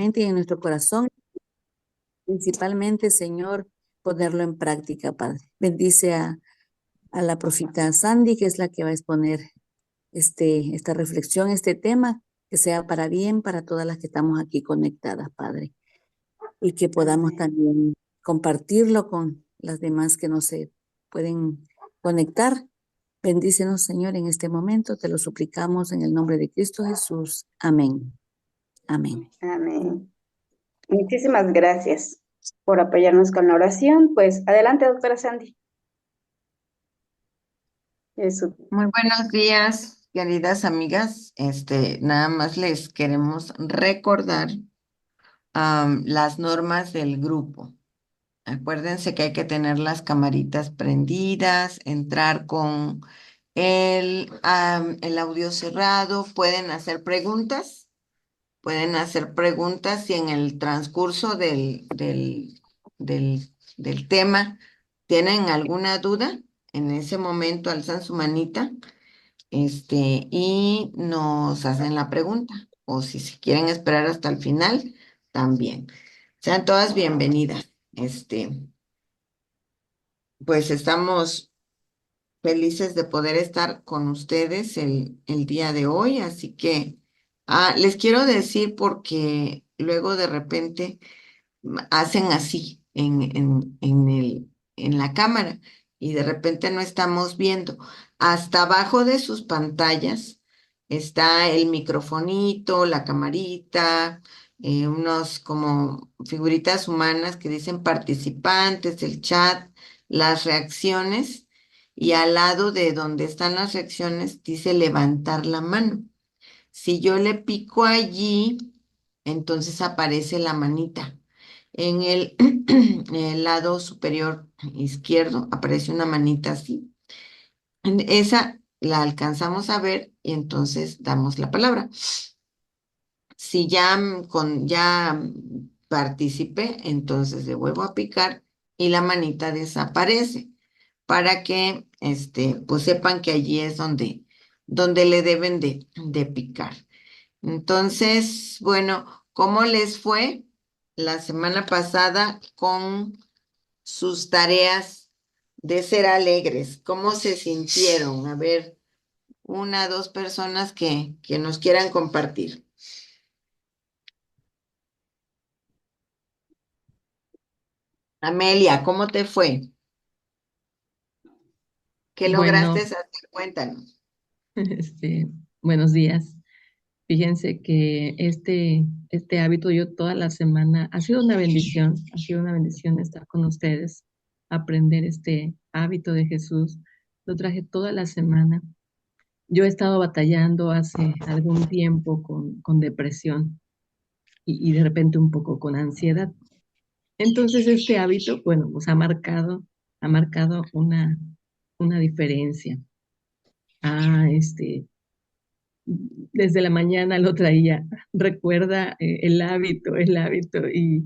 mente y en nuestro corazón, principalmente, Señor, ponerlo en práctica, Padre. Bendice a la profeta Sandy, que es la que va a exponer esta reflexión, este tema, que sea para bien para todas las que estamos aquí conectadas, Padre, y que podamos Amén. también compartirlo con las demás que no se pueden conectar. Bendícenos, Señor, en este momento, te lo suplicamos en el nombre de Cristo Jesús. Amén. Amén. Amén. Muchísimas gracias por apoyarnos con la oración. Pues adelante, doctora Sandy. Eso. Muy buenos días, queridas amigas. Nada más les queremos recordar las normas del grupo. Acuérdense que hay que tener las camaritas prendidas, entrar con el audio cerrado, pueden hacer preguntas y en el transcurso del tema tienen alguna duda, en ese momento alzan su manita y nos hacen la pregunta. O si se quieren esperar hasta el final, también. Sean todas bienvenidas. Pues estamos felices de poder estar con ustedes el día de hoy, así que les quiero decir porque luego de repente hacen así en la cámara y de repente no estamos viendo. Hasta abajo de sus pantallas está el microfonito, la camarita, unos como figuritas humanas que dicen participantes, el chat, las reacciones y al lado de donde están las reacciones dice levantar la mano. Si yo le pico allí, entonces aparece la manita. En el lado superior izquierdo aparece una manita así. Esa la alcanzamos a ver y entonces damos la palabra. Si ya participé, entonces le vuelvo a picar y la manita desaparece para que pues sepan que allí es donde le deben de picar. Entonces, bueno, ¿cómo les fue la semana pasada con sus tareas de ser alegres? ¿Cómo se sintieron? A ver, una, dos personas que nos quieran compartir. Amelia, ¿cómo te fue? ¿Qué lograste Bueno, hacer? Cuéntanos. este, buenos días. Fíjense que este hábito yo toda la semana ha sido una bendición estar con ustedes, aprender este hábito de Jesús. Lo traje toda la semana. Yo he estado batallando hace algún tiempo con depresión y de repente un poco con ansiedad. Entonces este hábito, bueno, pues ha marcado una diferencia. Ah, desde la mañana lo traía, recuerda el hábito, y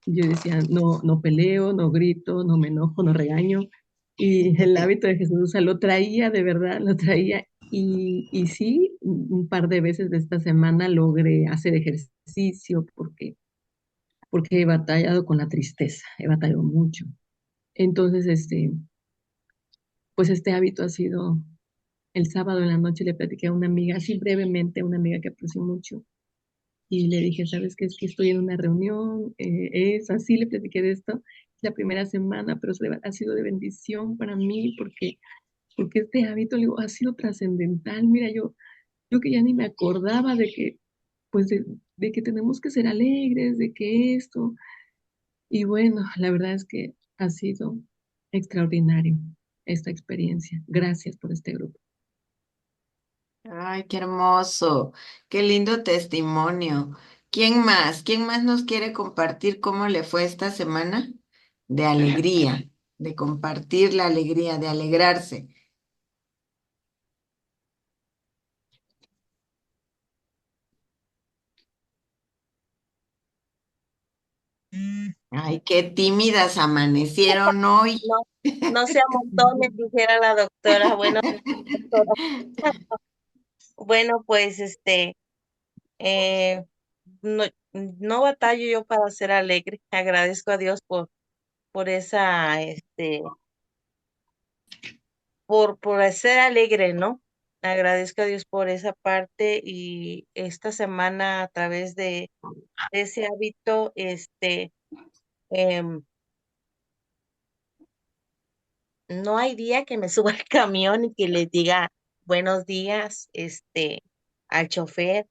yo decía, no, no peleo, no grito, no me enojo, no regaño, y el hábito de Jesús, o sea, lo traía, de verdad, lo traía, y sí, un par de veces de esta semana logré hacer ejercicio porque he batallado con la tristeza, he batallado mucho. Entonces, pues este hábito ha sido, el sábado en la noche le platiqué a una amiga, así brevemente, a una amiga que aprecio mucho, y le dije, ¿sabes qué? Es que estoy en una reunión, es así, le platiqué de esto, es la primera semana, pero ha sido de bendición para mí porque este hábito, le digo, ha sido trascendental. Mira, yo que ya ni me acordaba de que, pues, de que tenemos que ser alegres, de que esto, y bueno, la verdad es que ha sido extraordinario esta experiencia. Gracias por este grupo. Ay, qué hermoso, qué lindo testimonio. ¿Quién más? ¿Quién más nos quiere compartir cómo le fue esta semana? De alegría, de compartir la alegría, de alegrarse. Ay, qué tímidas amanecieron hoy. No, no sea montones, dijera la doctora. Bueno, doctora. Bueno, pues eh, no, no batallo yo para ser alegre. Agradezco a Dios por esa, por ser alegre, ¿no? Agradezco a Dios por esa parte y esta semana a través de ese hábito, em, no hay día que me suba al camión y que le diga buenos días, al chofer.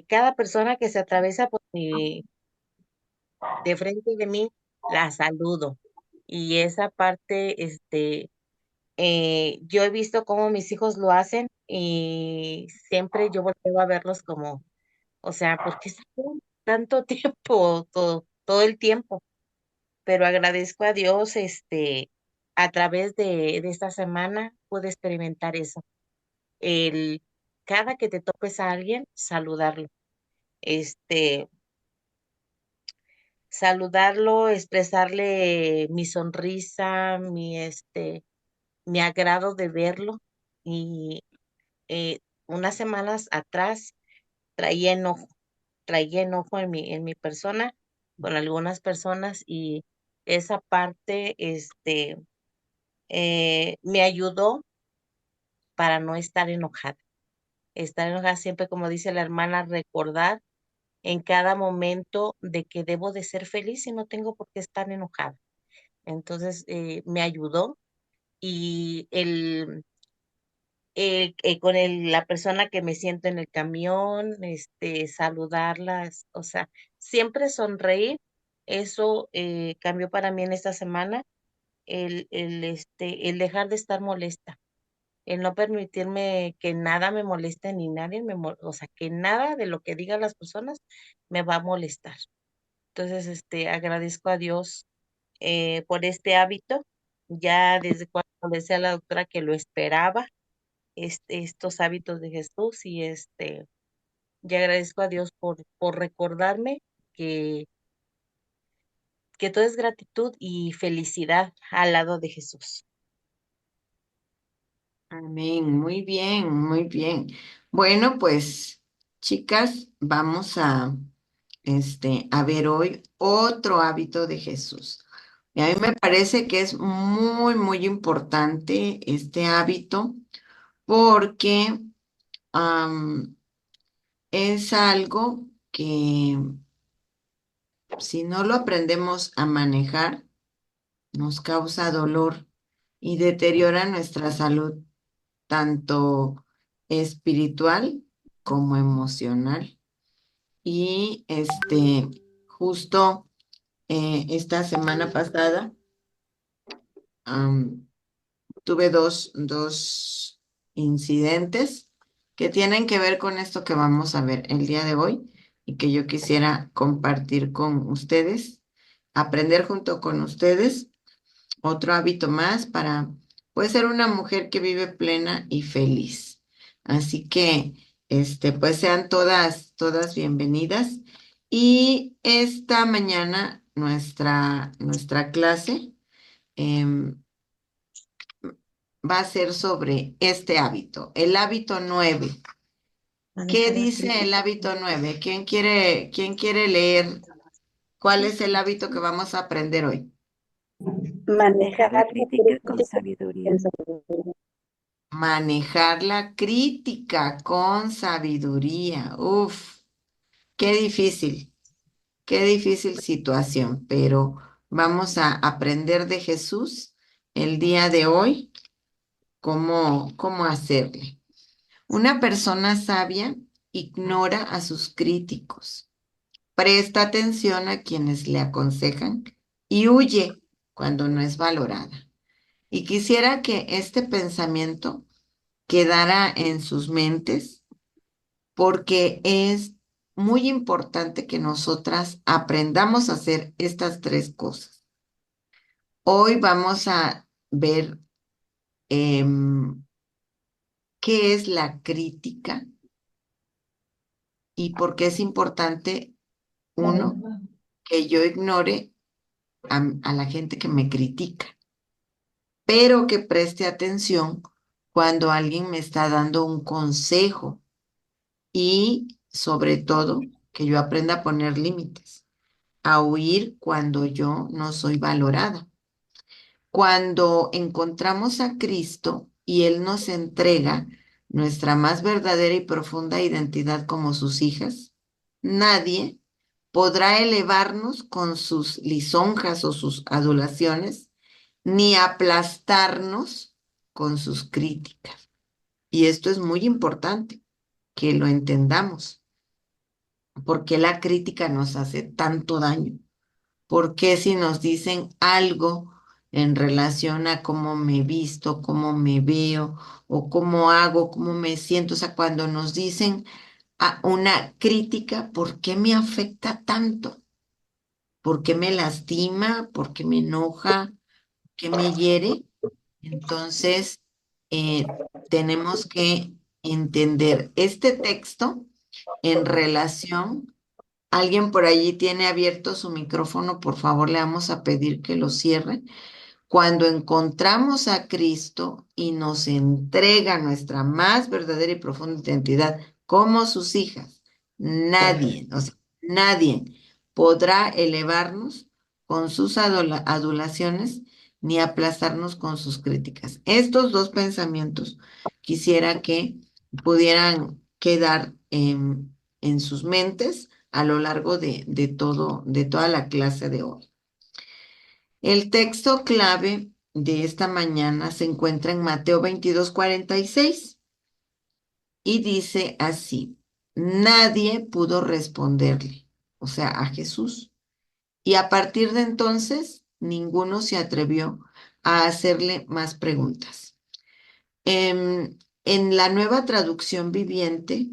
Cada persona que se atraviesa de frente de mí, la saludo. Y esa parte, yo he visto cómo mis hijos lo hacen y siempre yo volteo a verlos como, o sea, ¿por qué salen tanto tiempo, todo el tiempo? Pero agradezco a Dios, a través de esta semana pude experimentar eso. El, cada que te topes a alguien, saludarlo. Este, saludarlo, expresarle mi sonrisa, mi agrado de verlo. Y unas semanas atrás traía enojo, traía enojo en mi persona, con algunas personas, y esa parte, me ayudó para no estar enojada. Estar enojada siempre, como dice la hermana, recordar en cada momento de que debo de ser feliz y no tengo por qué estar enojada. Entonces, me ayudó y la persona que me siento en el camión, saludarlas, o sea, siempre sonreír, eso cambió para mí en esta semana, el dejar de estar molesta, el no permitirme que nada me moleste ni nadie o sea, que nada de lo que digan las personas me va a molestar. Entonces, agradezco a Dios por este hábito, ya desde cuando le decía a la doctora que lo esperaba, estos hábitos de Jesús y ya agradezco a Dios por recordarme que, que todo es gratitud y felicidad al lado de Jesús. Amén, muy bien, muy bien. Bueno, pues, chicas, vamos a ver hoy otro hábito de Jesús. Y a mí me parece que es muy, muy importante este hábito porque es algo que si no lo aprendemos a manejar, nos causa dolor y deteriora nuestra salud, tanto espiritual como emocional. Y justo esta semana pasada am, tuve dos incidentes que tienen que ver con esto que vamos a ver el día de hoy y que yo quisiera compartir con ustedes, aprender junto con ustedes otro hábito más para, pues, ser una mujer que vive plena y feliz. Así que, pues sean todas bienvenidas. Y esta mañana nuestra clase em, va a ser sobre este hábito, el hábito 9. ¿Qué Manejar la dice el crítica. hábito 9? ¿Quién quiere leer cuál es el hábito que vamos a aprender hoy? Manejar la crítica con sabiduría. Manejar la crítica con sabiduría. Uf, qué difícil situación, pero vamos a aprender de Jesús el día de hoy cómo hacerle. Una persona sabia ignora a sus críticos, presta atención a quienes le aconsejan y huye cuando no es valorada. Y quisiera que este pensamiento quedara en sus mentes porque es muy importante que nosotras aprendamos a hacer estas tres cosas. Hoy vamos a ver qué es la crítica y por qué es importante, uno, que yo ignore a la gente que me critica, pero que preste atención cuando alguien me está dando un consejo y, sobre todo, que yo aprenda a poner límites, a huir cuando yo no soy valorada. Cuando encontramos a Cristo y Él nos entrega nuestra más verdadera y profunda identidad como sus hijas, nadie podrá elevarnos con sus lisonjas o sus adulaciones, ni aplastarnos con sus críticas. Y esto es muy importante, que lo entendamos. ¿Por qué la crítica nos hace tanto daño? ¿Por qué si nos dicen algo en relación a cómo me visto, cómo me veo o cómo hago, cómo me siento? O sea, cuando nos dicen una crítica, ¿por qué me afecta tanto? ¿Por qué me lastima? ¿Por qué me enoja? ¿Qué me hiere? Entonces, eh, tenemos que entender este texto en relación. Alguien por allí tiene abierto su micrófono, por favor, le vamos a pedir que lo cierre. Cuando encontramos a Cristo y nos entrega nuestra más verdadera y profunda identidad como sus hijas, nadie, o sea, nadie podrá elevarnos con sus adulaciones ni aplastarnos con sus críticas. Estos dos pensamientos quisiera que pudieran quedar en sus mentes a lo largo de toda la clase de hoy. El texto clave de esta mañana se encuentra en Mateo 22:46 y dice así: nadie pudo responderle, o sea, a Jesús. Y a partir de entonces, ninguno se atrevió a hacerle más preguntas. En la Nueva Traducción Viviente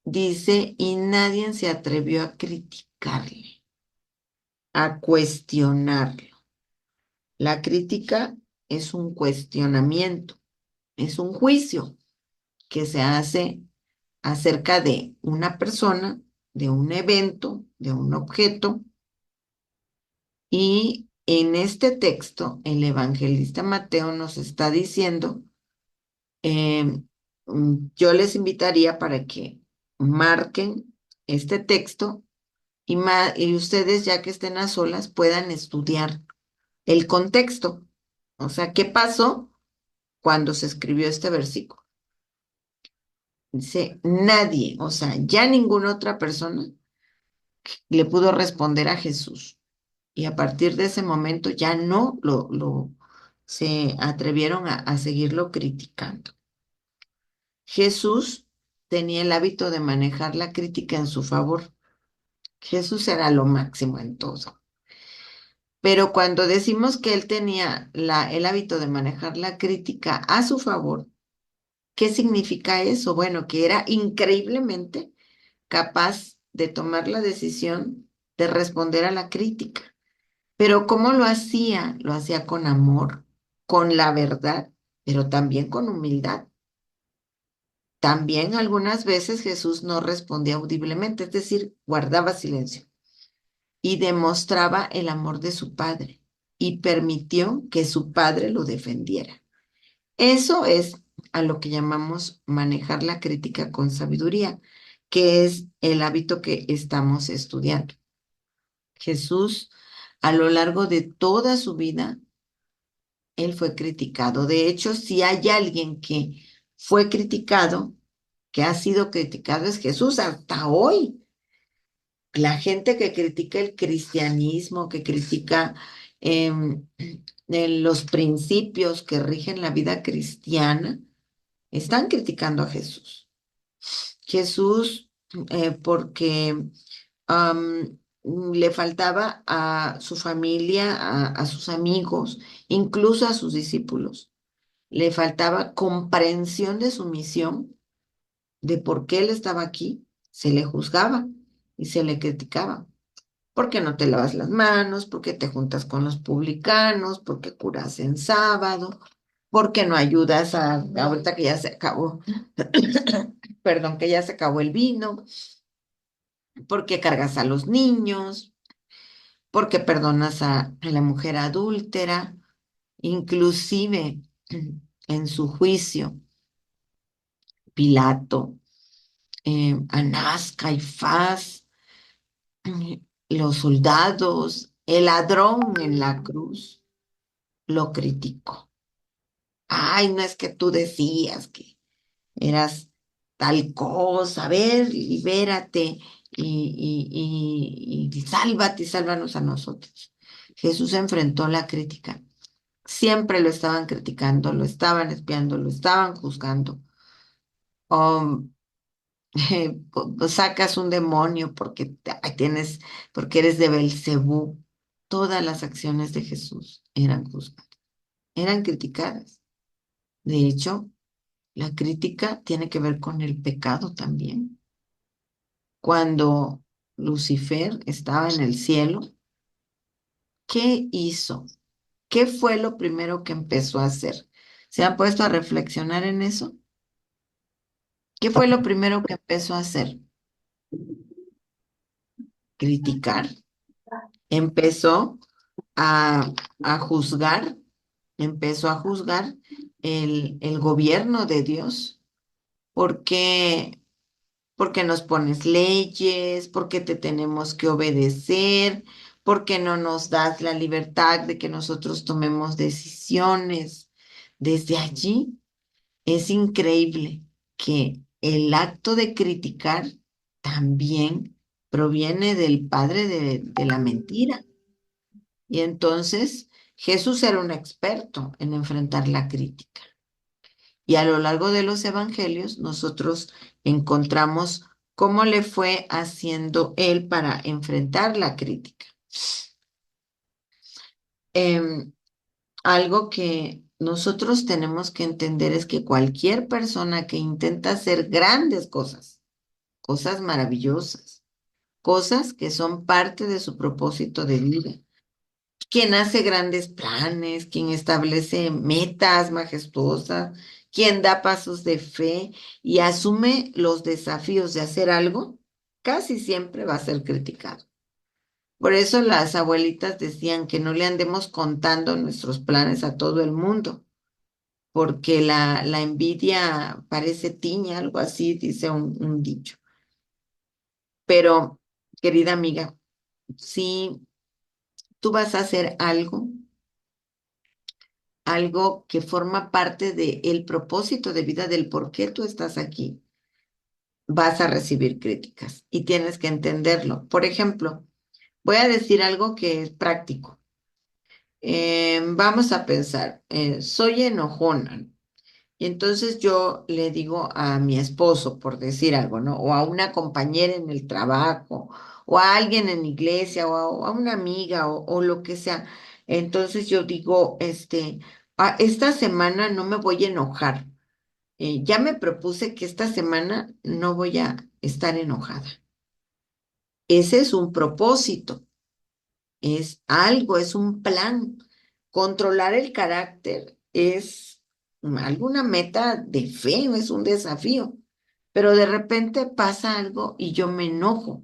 dice, y nadie se atrevió a criticarle, a cuestionarlo. La crítica es un cuestionamiento, es un juicio que se hace acerca de una persona, de un evento, de un objeto. Y en este texto, el evangelista Mateo nos está diciendo, yo les invitaría para que marquen este texto y ustedes, ya que estén a solas, puedan estudiar el contexto. O sea, ¿qué pasó cuando se escribió este versículo? Dice, nadie, o sea, ya ninguna otra persona le pudo responder a Jesús. Y a partir de ese momento ya no se atrevieron a seguirlo criticando. Jesús tenía el hábito de manejar la crítica en su favor. Jesús era lo máximo en todo. Pero cuando decimos que él tenía el hábito de manejar la crítica a su favor, ¿qué significa eso? Bueno, que era increíblemente capaz de tomar la decisión de responder a la crítica. Pero ¿cómo lo hacía? Lo hacía con amor, con la verdad, pero también con humildad. También algunas veces Jesús no respondía audiblemente, es decir, guardaba silencio y demostraba el amor de su Padre y permitió que su Padre lo defendiera. Eso es a lo que llamamos manejar la crítica con sabiduría, que es el hábito que estamos estudiando. Jesús, a lo largo de toda su vida, él fue criticado. De hecho, si hay alguien que fue criticado, que ha sido criticado, es Jesús hasta hoy. La gente que critica el cristianismo, que critica los principios que rigen la vida cristiana, están criticando a Jesús. Jesús, porque le faltaba a su familia, a sus amigos, incluso a sus discípulos, le faltaba comprensión de su misión, de por qué él estaba aquí, se le juzgaba y se le criticaba. ¿Por qué no te lavas las manos? ¿Por qué te juntas con los publicanos? ¿Por qué curas en sábado? ¿Por qué no ayudas ahorita que ya se acabó, perdón, que ya se acabó el vino? ¿Por qué cargas a los niños? ¿Por qué perdonas a la mujer adúltera? Inclusive en su juicio, Pilato Anás, Caifás, los soldados, el ladrón en la cruz, lo criticó. Ay, no es que tú decías que eras tal cosa, a ver, libérate y sálvate y sálvanos a nosotros. Jesús enfrentó la crítica. Siempre lo estaban criticando, lo estaban espiando, lo estaban juzgando. Um, Sacas un demonio porque porque eres de Belcebú. Todas las acciones de Jesús eran juzgadas, eran criticadas. De hecho, la crítica tiene que ver con el pecado también. Cuando Lucifer estaba en el cielo, ¿qué hizo? ¿Qué fue lo primero que empezó a hacer? ¿Se han puesto a reflexionar en eso? ¿Qué fue lo primero que empezó a hacer? Criticar. Empezó a, a juzgar, empezó a juzgar el gobierno de Dios. ¿Por qué? Porque nos pones leyes, porque te tenemos que obedecer, porque no nos das la libertad de que nosotros tomemos decisiones. Desde allí es increíble que el acto de criticar también proviene del padre de la mentira. Y entonces Jesús era un experto en enfrentar la crítica. Y a lo largo de los evangelios nosotros encontramos cómo le fue haciendo él para enfrentar la crítica. Em, Algo que nosotros tenemos que entender es que cualquier persona que intenta hacer grandes cosas, cosas maravillosas, cosas que son parte de su propósito de vida, quien hace grandes planes, quien establece metas majestuosas, quien da pasos de fe y asume los desafíos de hacer algo, casi siempre va a ser criticado. Por eso las abuelitas decían que no le andemos contando nuestros planes a todo el mundo, porque la envidia parece tiña, algo así, dice un dicho. Pero, querida amiga, si tú vas a hacer algo que forma parte del propósito de vida del por qué tú estás aquí, vas a recibir críticas y tienes que entenderlo. Por ejemplo, voy a decir algo que es práctico. Vamos a pensar, soy enojona. Y entonces yo le digo a mi esposo, por decir algo, ¿no? O a una compañera en el trabajo, o a alguien en la iglesia, o a una amiga, o lo que sea. Entonces yo digo, esta semana no me voy a enojar. Ya me propuse que esta semana no voy a estar enojada. Ese es un propósito, es algo, es un plan. Controlar el carácter es alguna meta de fe, es un desafío, pero de repente pasa algo y yo me enojo.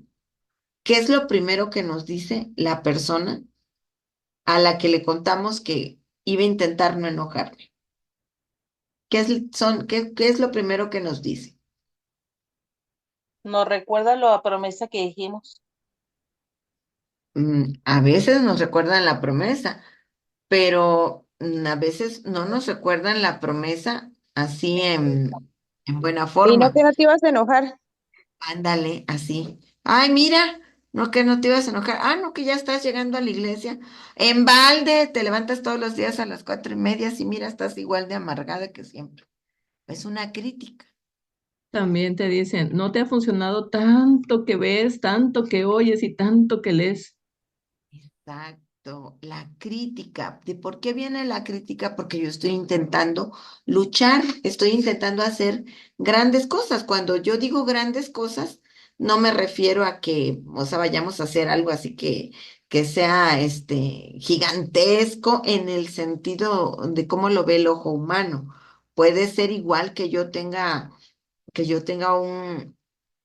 ¿Qué es lo primero que nos dice la persona a la que le contamos que iba a intentar no enojarme? ¿Qué es lo primero que nos dice? Nos recuerda la promesa que dijimos. A veces nos recuerdan la promesa, pero a veces no nos recuerdan la promesa así en buena Y no forma. que no te ibas a enojar. Ándale, así. Ay, mira, no que no te ibas a enojar. Ah, no, que ya estás llegando a la iglesia. En balde, te levantas todos los días a las 4:30 y mira, estás igual de amargada que siempre. Es una crítica. También te dicen, no te ha funcionado tanto que ves, tanto que oyes y tanto que lees. Exacto, la crítica. ¿De por qué viene la crítica? Porque yo estoy intentando luchar, estoy intentando hacer grandes cosas. Cuando yo digo grandes cosas, no me refiero a que, o sea, vayamos a hacer algo así que sea gigantesco en el sentido de cómo lo ve el ojo humano. Puede ser igual que yo tenga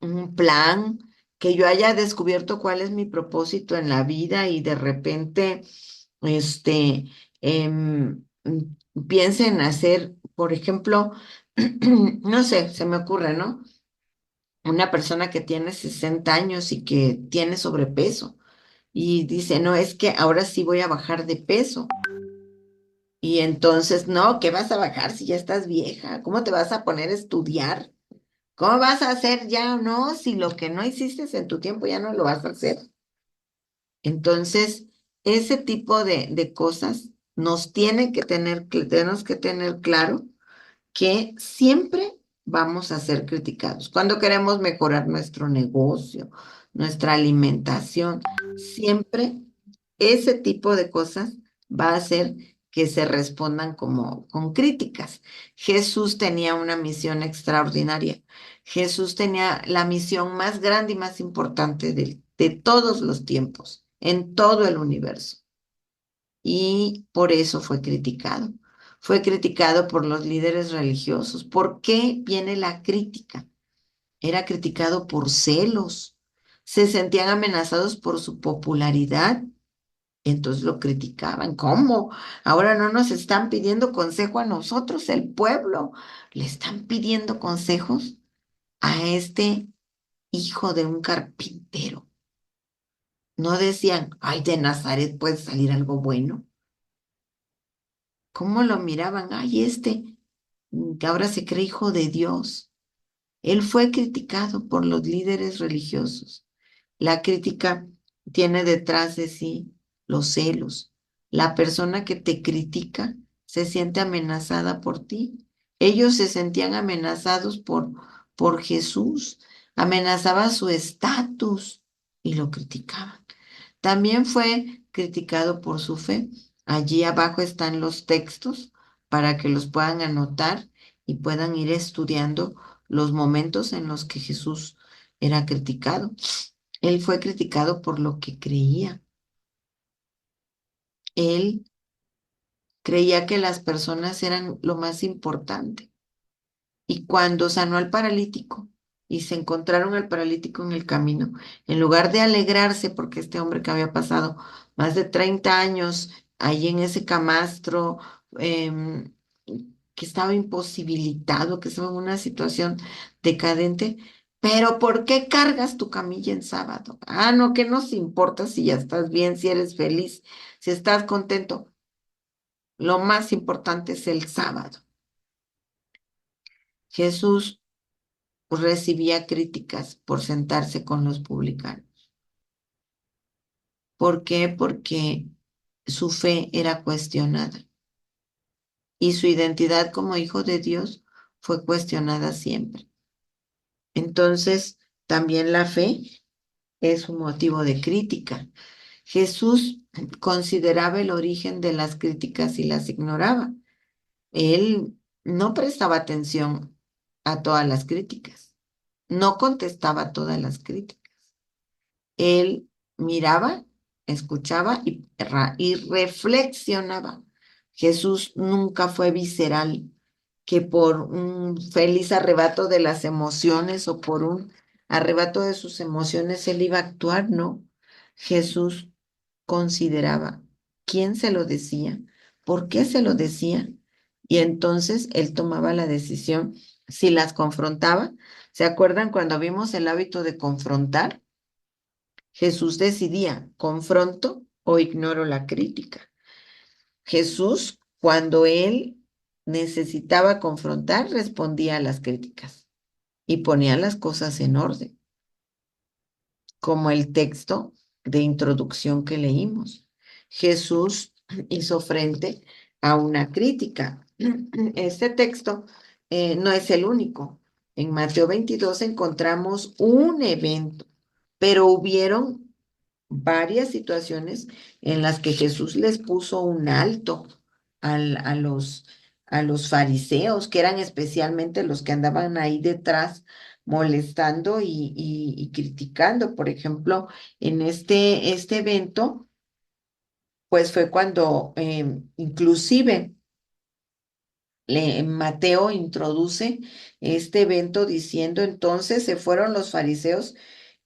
un plan, que yo haya descubierto cuál es mi propósito en la vida y de repente, este, piense en hacer, por ejemplo, no sé, se me ocurre, ¿no? una persona que tiene 60 años y que tiene sobrepeso y dice, no, es que ahora sí voy a bajar de peso. Y entonces, no, ¿qué vas a bajar si ya estás vieja? ¿Cómo te vas a poner a estudiar? ¿Cómo vas a hacer ya o no si lo que no hiciste en tu tiempo ya no lo vas a hacer? Entonces, ese tipo de cosas nos tienen que tener, tenemos que tener claro que siempre vamos a ser criticados. Cuando queremos mejorar nuestro negocio, nuestra alimentación, siempre ese tipo de cosas va a hacer que se respondan como con críticas. Jesús tenía una misión extraordinaria. Jesús tenía la misión más grande y más importante de todos los tiempos, en todo el universo, y por eso fue criticado. Fue criticado por los líderes religiosos. ¿Por qué viene la crítica? Era criticado por celos. Se sentían amenazados por su popularidad. Entonces lo criticaban. ¿Cómo? Ahora no nos están pidiendo consejo a nosotros, el pueblo. Le están pidiendo consejos a este hijo de un carpintero. No decían, ay, de Nazaret puede salir algo bueno. ¿Cómo lo miraban? Ay, que ahora se cree hijo de Dios. Él fue criticado por los líderes religiosos. La crítica tiene detrás de sí los celos. La persona que te critica se siente amenazada por ti. Ellos se sentían amenazados por Jesús, amenazaba su estatus y lo criticaban. También fue criticado por su fe. Allí abajo están los textos para que los puedan anotar y puedan ir estudiando los momentos en los que Jesús era criticado. Él fue criticado por lo que creía. Él creía que las personas eran lo más importante. Y cuando sanó al paralítico y se encontraron al paralítico en el camino, en lugar de alegrarse porque este hombre que había pasado más de 30 años ahí en ese camastro, em, que estaba imposibilitado, que estaba en una situación decadente, pero ¿por qué cargas tu camilla en sábado? Ah, no, ¿qué nos importa si ya estás bien, si eres feliz, si estás contento? Lo más importante es el sábado. Jesús recibía críticas por sentarse con los publicanos. ¿Por qué? Porque su fe era cuestionada y su identidad como hijo de Dios fue cuestionada siempre. Entonces, también la fe es un motivo de crítica. Jesús consideraba el origen de las críticas y las ignoraba. Él no prestaba atención a todas las críticas, no contestaba todas las críticas. Él miraba, escuchaba y reflexionaba. Jesús nunca fue visceral, que por un feliz arrebato de las emociones o por un arrebato de sus emociones él iba a actuar, no. Jesús consideraba quién se lo decía, por qué se lo decía, y entonces él tomaba la decisión si las confrontaba. ¿Se acuerdan cuando vimos el hábito de confrontar? Jesús decidía, ¿confronto o ignoro la crítica? Jesús, cuando él necesitaba confrontar, respondía a las críticas y ponía las cosas en orden, como el texto de introducción que leímos. Jesús hizo frente a una crítica. Este texto no es el único. En Mateo 22 encontramos un evento, pero hubieron varias situaciones en las que Jesús les puso un alto al- a los, a los fariseos, que eran especialmente los que andaban ahí detrás molestando y criticando. Por ejemplo, en este evento, pues fue cuando inclusive Mateo introduce este evento diciendo, entonces se fueron los fariseos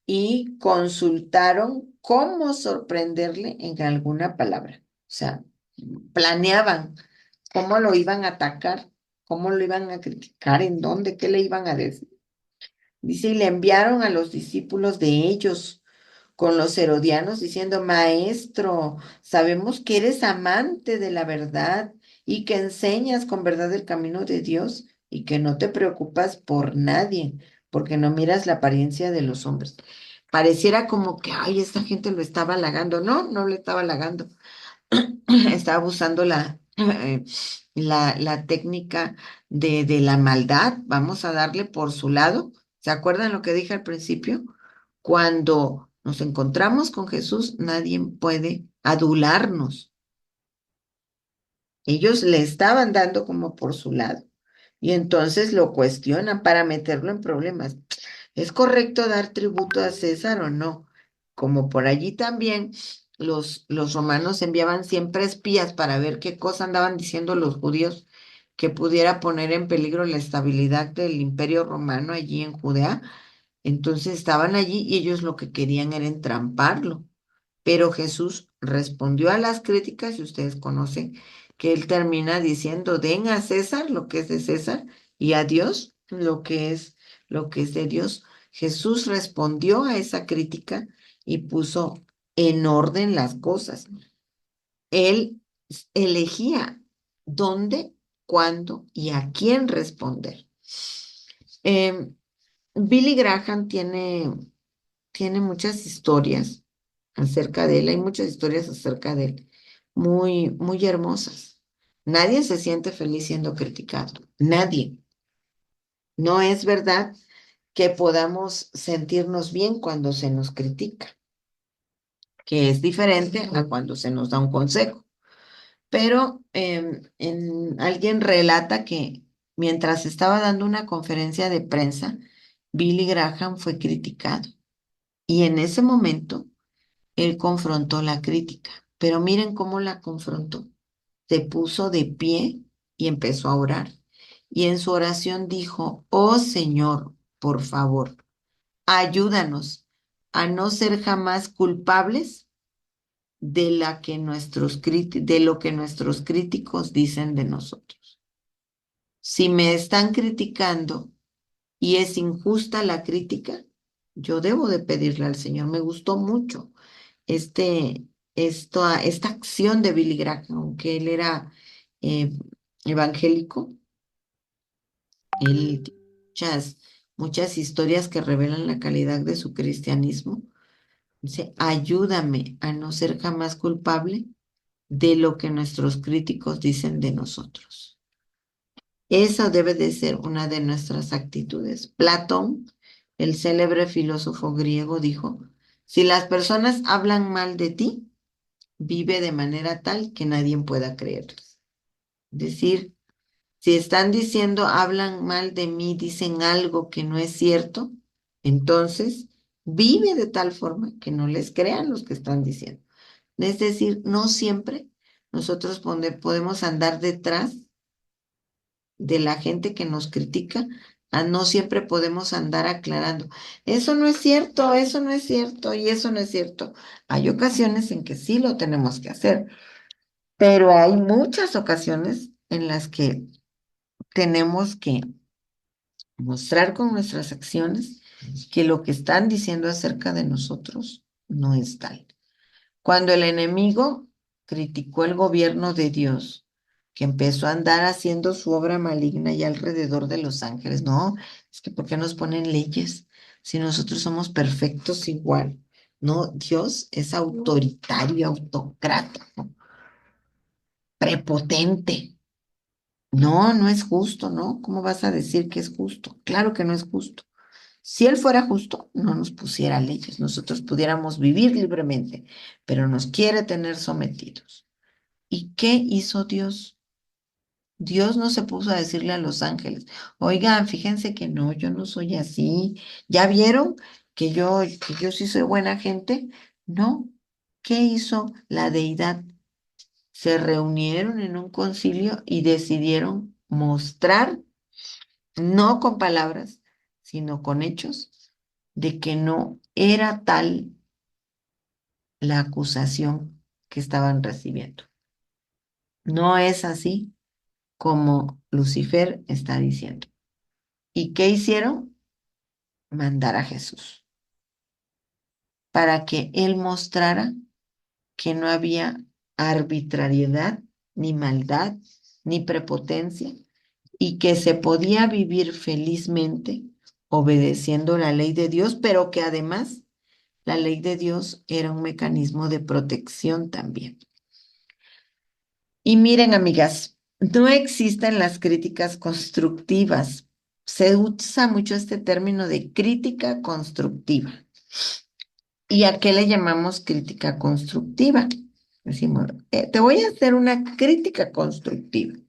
y consultaron cómo sorprenderle en alguna palabra. O sea, planeaban cómo lo iban a atacar, cómo lo iban a criticar, en dónde, qué le iban a decir. Dice, y le enviaron a los discípulos de ellos con los herodianos diciendo, Maestro, sabemos que eres amante de la verdad y que enseñas con verdad el camino de Dios y que no te preocupas por nadie, porque no miras la apariencia de los hombres. Pareciera como que, ay, esta gente lo estaba halagando. No, no le estaba halagando. Estaba usando la técnica de la maldad. Vamos a darle por su lado. ¿Se acuerdan lo que dije al principio? Cuando nos encontramos con Jesús, nadie puede adularnos. Ellos le estaban dando como por su lado. Y entonces lo cuestionan para meterlo en problemas. ¿Es correcto dar tributo a César o no? Como por allí también los romanos enviaban siempre espías para ver qué cosa andaban diciendo los judíos que pudiera poner en peligro la estabilidad del imperio romano allí en Judea. Entonces estaban allí y ellos lo que querían era entramparlo. Pero Jesús respondió a las críticas y ustedes conocen que él termina diciendo, den a César lo que es de César y a Dios lo que es de Dios. Jesús respondió a esa crítica y puso en orden las cosas. Él elegía dónde, cuándo y a quién responder. Em, Billy Graham tiene muchas historias acerca de él, hay muchas historias acerca de él, muy, muy hermosas. Nadie se siente feliz siendo criticado, nadie. No es verdad que podamos sentirnos bien cuando se nos critica, que es diferente a cuando se nos da un consejo. Pero alguien relata que mientras estaba dando una conferencia de prensa, Billy Graham fue criticado. Y en ese momento, él confrontó la crítica, pero miren cómo la confrontó. Se puso de pie y empezó a orar. Y en su oración dijo, oh Señor, por favor, ayúdanos a no ser jamás culpables de lo que nuestros críticos dicen de nosotros. Si me están criticando y es injusta la crítica, yo debo de pedirle al Señor. Me gustó mucho este, esta acción de Billy Graham, aunque él era eh, evangélico, él tiene muchas historias que revelan la calidad de su cristianismo. Dice, ayúdame a no ser jamás culpable de lo que nuestros críticos dicen de nosotros. Esa debe de ser una de nuestras actitudes. Platón, el célebre filósofo griego, dijo, si las personas hablan mal de ti, vive de manera tal que nadie pueda creerles. Es decir, si están diciendo, hablan mal de mí, dicen algo que no es cierto, entonces vive de tal forma que no les crean los que están diciendo. Es decir, no siempre nosotros podemos andar detrás de la gente que nos critica, no siempre podemos andar aclarando. Eso no es cierto, eso no es cierto y eso no es cierto. Hay ocasiones en que sí lo tenemos que hacer, pero hay muchas ocasiones en las que tenemos que mostrar con nuestras acciones que lo que están diciendo acerca de nosotros no es tal. Cuando el enemigo criticó el gobierno de Dios, que empezó a andar haciendo su obra maligna y alrededor de los ángeles, no, es que ¿por qué nos ponen leyes si nosotros somos perfectos igual? No, Dios es autoritario, autocrata, ¿no? Prepotente. No, no es justo, ¿no? ¿Cómo vas a decir que es justo? Claro que no es justo. Si Él fuera justo, no nos pusiera leyes, nosotros pudiéramos vivir libremente, pero nos quiere tener sometidos. ¿Y qué hizo Dios? Dios no se puso a decirle a los ángeles, oigan, fíjense que no, yo no soy así. ¿Ya vieron que yo sí soy buena gente? No. ¿Qué hizo la deidad? Se reunieron en un concilio y decidieron mostrar, no con palabras, sino con hechos, de que no era tal la acusación que estaban recibiendo. No es así como Lucifer está diciendo. ¿Y qué hicieron? mandar a Jesús, para que Él mostrara que no había arbitrariedad, ni maldad, ni prepotencia, y que se podía vivir felizmente obedeciendo la ley de Dios, pero que además la ley de Dios era un mecanismo de protección también. Y miren, amigas, no existen las críticas constructivas. Se usa mucho este término de crítica constructiva. ¿Y a qué le llamamos crítica constructiva? Decimos, te voy a hacer una crítica constructiva.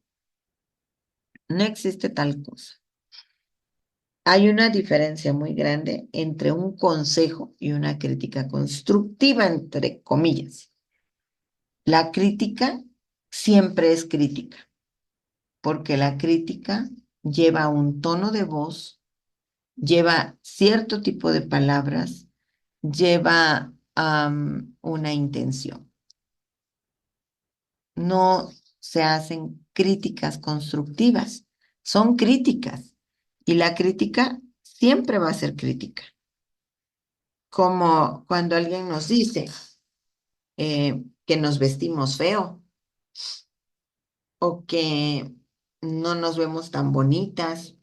No existe tal cosa. Hay una diferencia muy grande entre un consejo y una crítica constructiva, entre comillas. La crítica siempre es crítica, porque la crítica lleva un tono de voz, lleva cierto tipo de palabras, lleva una intención. No se hacen críticas constructivas, son críticas. Y la crítica siempre va a ser crítica. Como cuando alguien nos dice que nos vestimos feo o que no nos vemos tan bonitas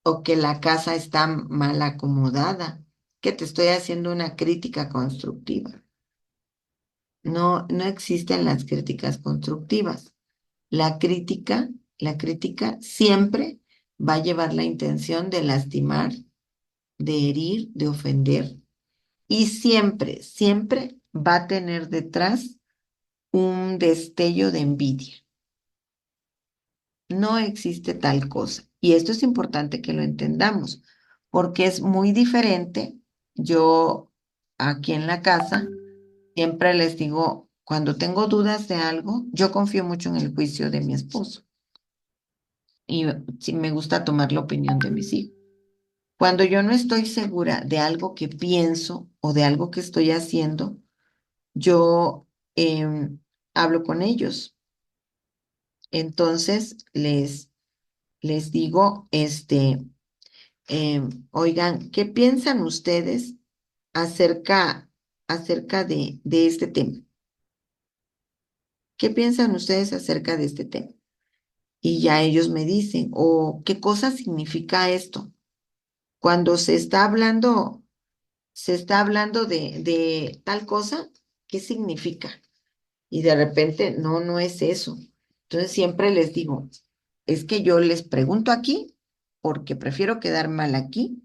o que la casa está mal acomodada, que te estoy haciendo una crítica constructiva. No, no existen las críticas constructivas. La crítica siempre va a llevar la intención de lastimar, de herir, de ofender. Y siempre, siempre va a tener detrás un destello de envidia. No existe tal cosa. Y esto es importante que lo entendamos, porque es muy diferente. Yo aquí en la casa siempre les digo, cuando tengo dudas de algo, yo confío mucho en el juicio de mi esposo y sí me gusta tomar la opinión de mis hijos. Cuando yo no estoy segura de algo que pienso o de algo que estoy haciendo, yo hablo con ellos. Entonces les digo, oigan, ¿qué piensan ustedes acerca de este tema? ¿Qué piensan ustedes acerca de este tema? Y ya ellos me dicen, o ¿qué cosa significa esto? Cuando se está hablando de tal cosa, ¿qué significa? Y de repente, no, no es eso. Entonces siempre les digo, es que yo les pregunto aquí porque prefiero quedar mal aquí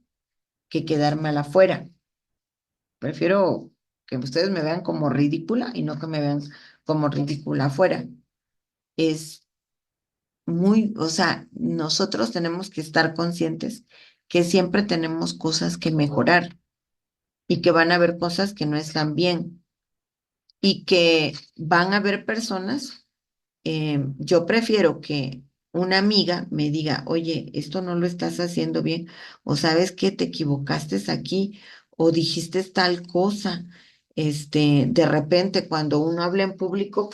que quedar mal afuera. Prefiero que ustedes me vean como ridícula y no que me vean como ridícula afuera. Es o sea, nosotros tenemos que estar conscientes que siempre tenemos cosas que mejorar y que van a haber cosas que no están bien y que van a haber personas. Yo prefiero que una amiga me diga, oye, esto no lo estás haciendo bien, o sabes que te equivocaste aquí, o dijiste tal cosa. De repente, cuando uno habla en público,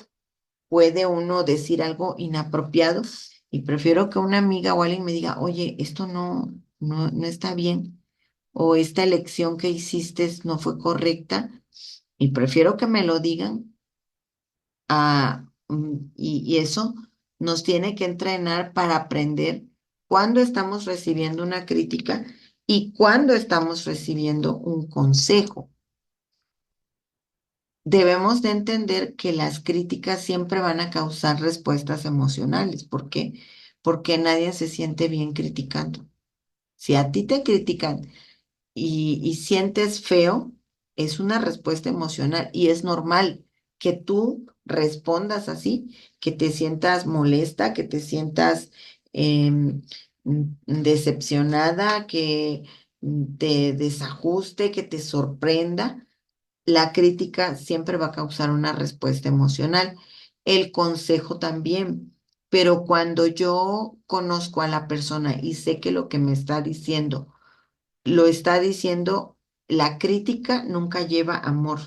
puede uno decir algo inapropiado, y prefiero que una amiga o alguien me diga, oye, esto no está bien, o esta elección que hiciste no fue correcta, y prefiero que me lo digan y eso nos tiene que entrenar para aprender cuándo estamos recibiendo una crítica y cuándo estamos recibiendo un consejo. Debemos de entender que las críticas siempre van a causar respuestas emocionales. ¿Por qué? Porque nadie se siente bien criticando. Si a ti te critican y sientes feo, es una respuesta emocional y es normal que tú respondas así, que te sientas molesta, que te sientas decepcionada, que te desajuste, que te sorprenda. La crítica siempre va a causar una respuesta emocional, el consejo también. Pero cuando yo conozco a la persona y sé que lo que me está diciendo lo está diciendo, la crítica nunca lleva amor.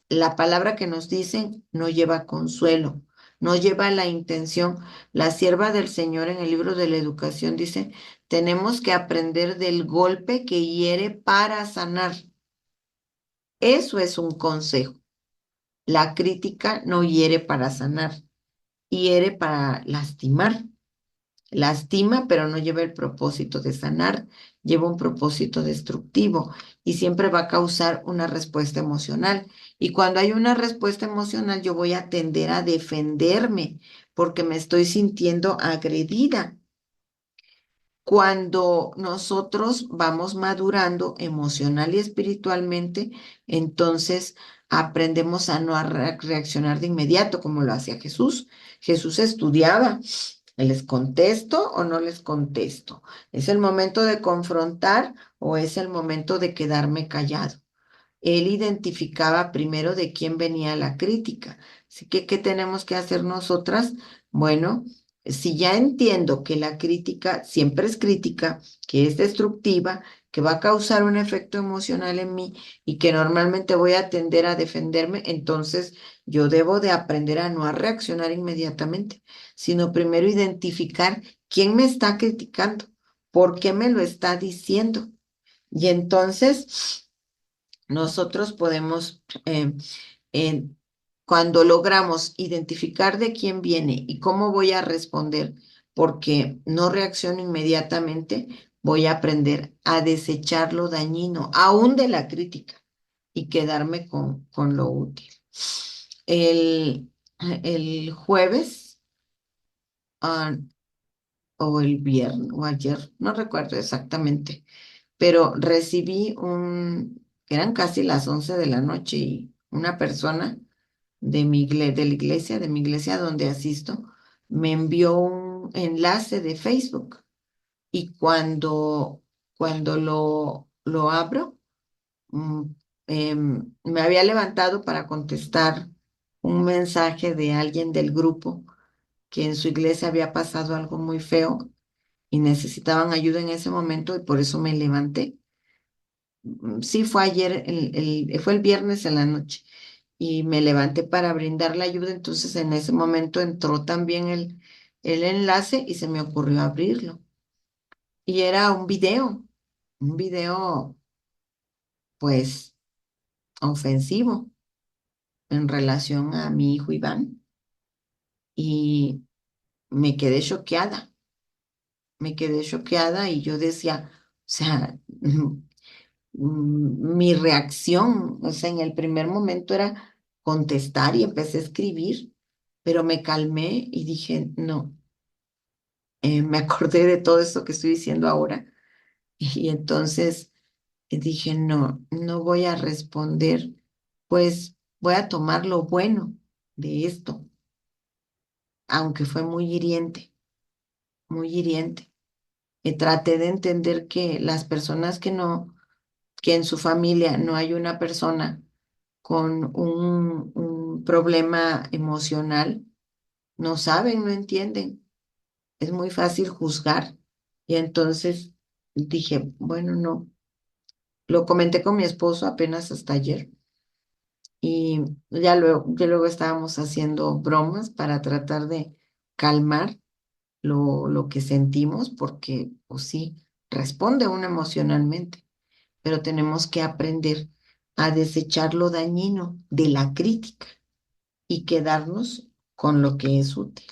La palabra que nos dicen no lleva consuelo, no lleva la intención. La sierva del Señor en el libro de la educación dice, tenemos que aprender del golpe que hiere para sanar. Eso es un consejo. La crítica no hiere para sanar, hiere para lastimar. Lastima, pero no lleva el propósito de sanar, lleva un propósito destructivo y siempre va a causar una respuesta emocional. Y cuando hay una respuesta emocional, yo voy a tender a defenderme porque me estoy sintiendo agredida. Cuando nosotros vamos madurando emocional y espiritualmente, entonces aprendemos a no reaccionar de inmediato como lo hacía Jesús. Jesús estudiaba. ¿Les contesto o no les contesto? ¿Es el momento de confrontar o es el momento de quedarme callado? Él identificaba primero de quién venía la crítica. Así que, ¿qué tenemos que hacer nosotras? Bueno, si ya entiendo que la crítica siempre es crítica, que es destructiva, que va a causar un efecto emocional en mí y que normalmente voy a tender a defenderme, entonces yo debo de aprender a no a reaccionar inmediatamente, sino primero identificar quién me está criticando, por qué me lo está diciendo. Y entonces nosotros podemos, eh, cuando logramos identificar de quién viene y cómo voy a responder, porque no reacciono inmediatamente, voy a aprender a desechar lo dañino, aún de la crítica, y quedarme con lo útil. El, el jueves, ah, o el viernes, o ayer, no recuerdo exactamente, pero recibí eran casi las 11 de la noche y una persona de mi iglesia donde asisto, me envió un enlace de Facebook y cuando lo abro, mm, me había levantado para contestar un mensaje de alguien del grupo que en su iglesia había pasado algo muy feo y necesitaban ayuda en ese momento y por eso me levanté. Sí, fue ayer, fue el viernes en la noche y me levanté para brindar la ayuda, entonces en ese momento entró también el enlace y se me ocurrió abrirlo. Y era un video pues ofensivo en relación a mi hijo Iván y me quedé choqueada y yo decía, o sea, mi reacción, o sea, en el primer momento era contestar y empecé a escribir, pero me calmé y dije, no, me acordé de todo esto que estoy diciendo ahora y entonces dije, no, no voy a responder, pues voy a tomar lo bueno de esto, aunque fue muy hiriente, muy hiriente. Traté de entender que las personas que en su familia no hay una persona con un problema emocional, no saben, no entienden. Es muy fácil juzgar. Y entonces dije, bueno, no. Lo comenté con mi esposo apenas hasta ayer y ya luego estábamos haciendo bromas para tratar de calmar lo que sentimos, porque, pues sí, responde uno emocionalmente, pero tenemos que aprender a desechar lo dañino de la crítica y quedarnos con lo que es útil.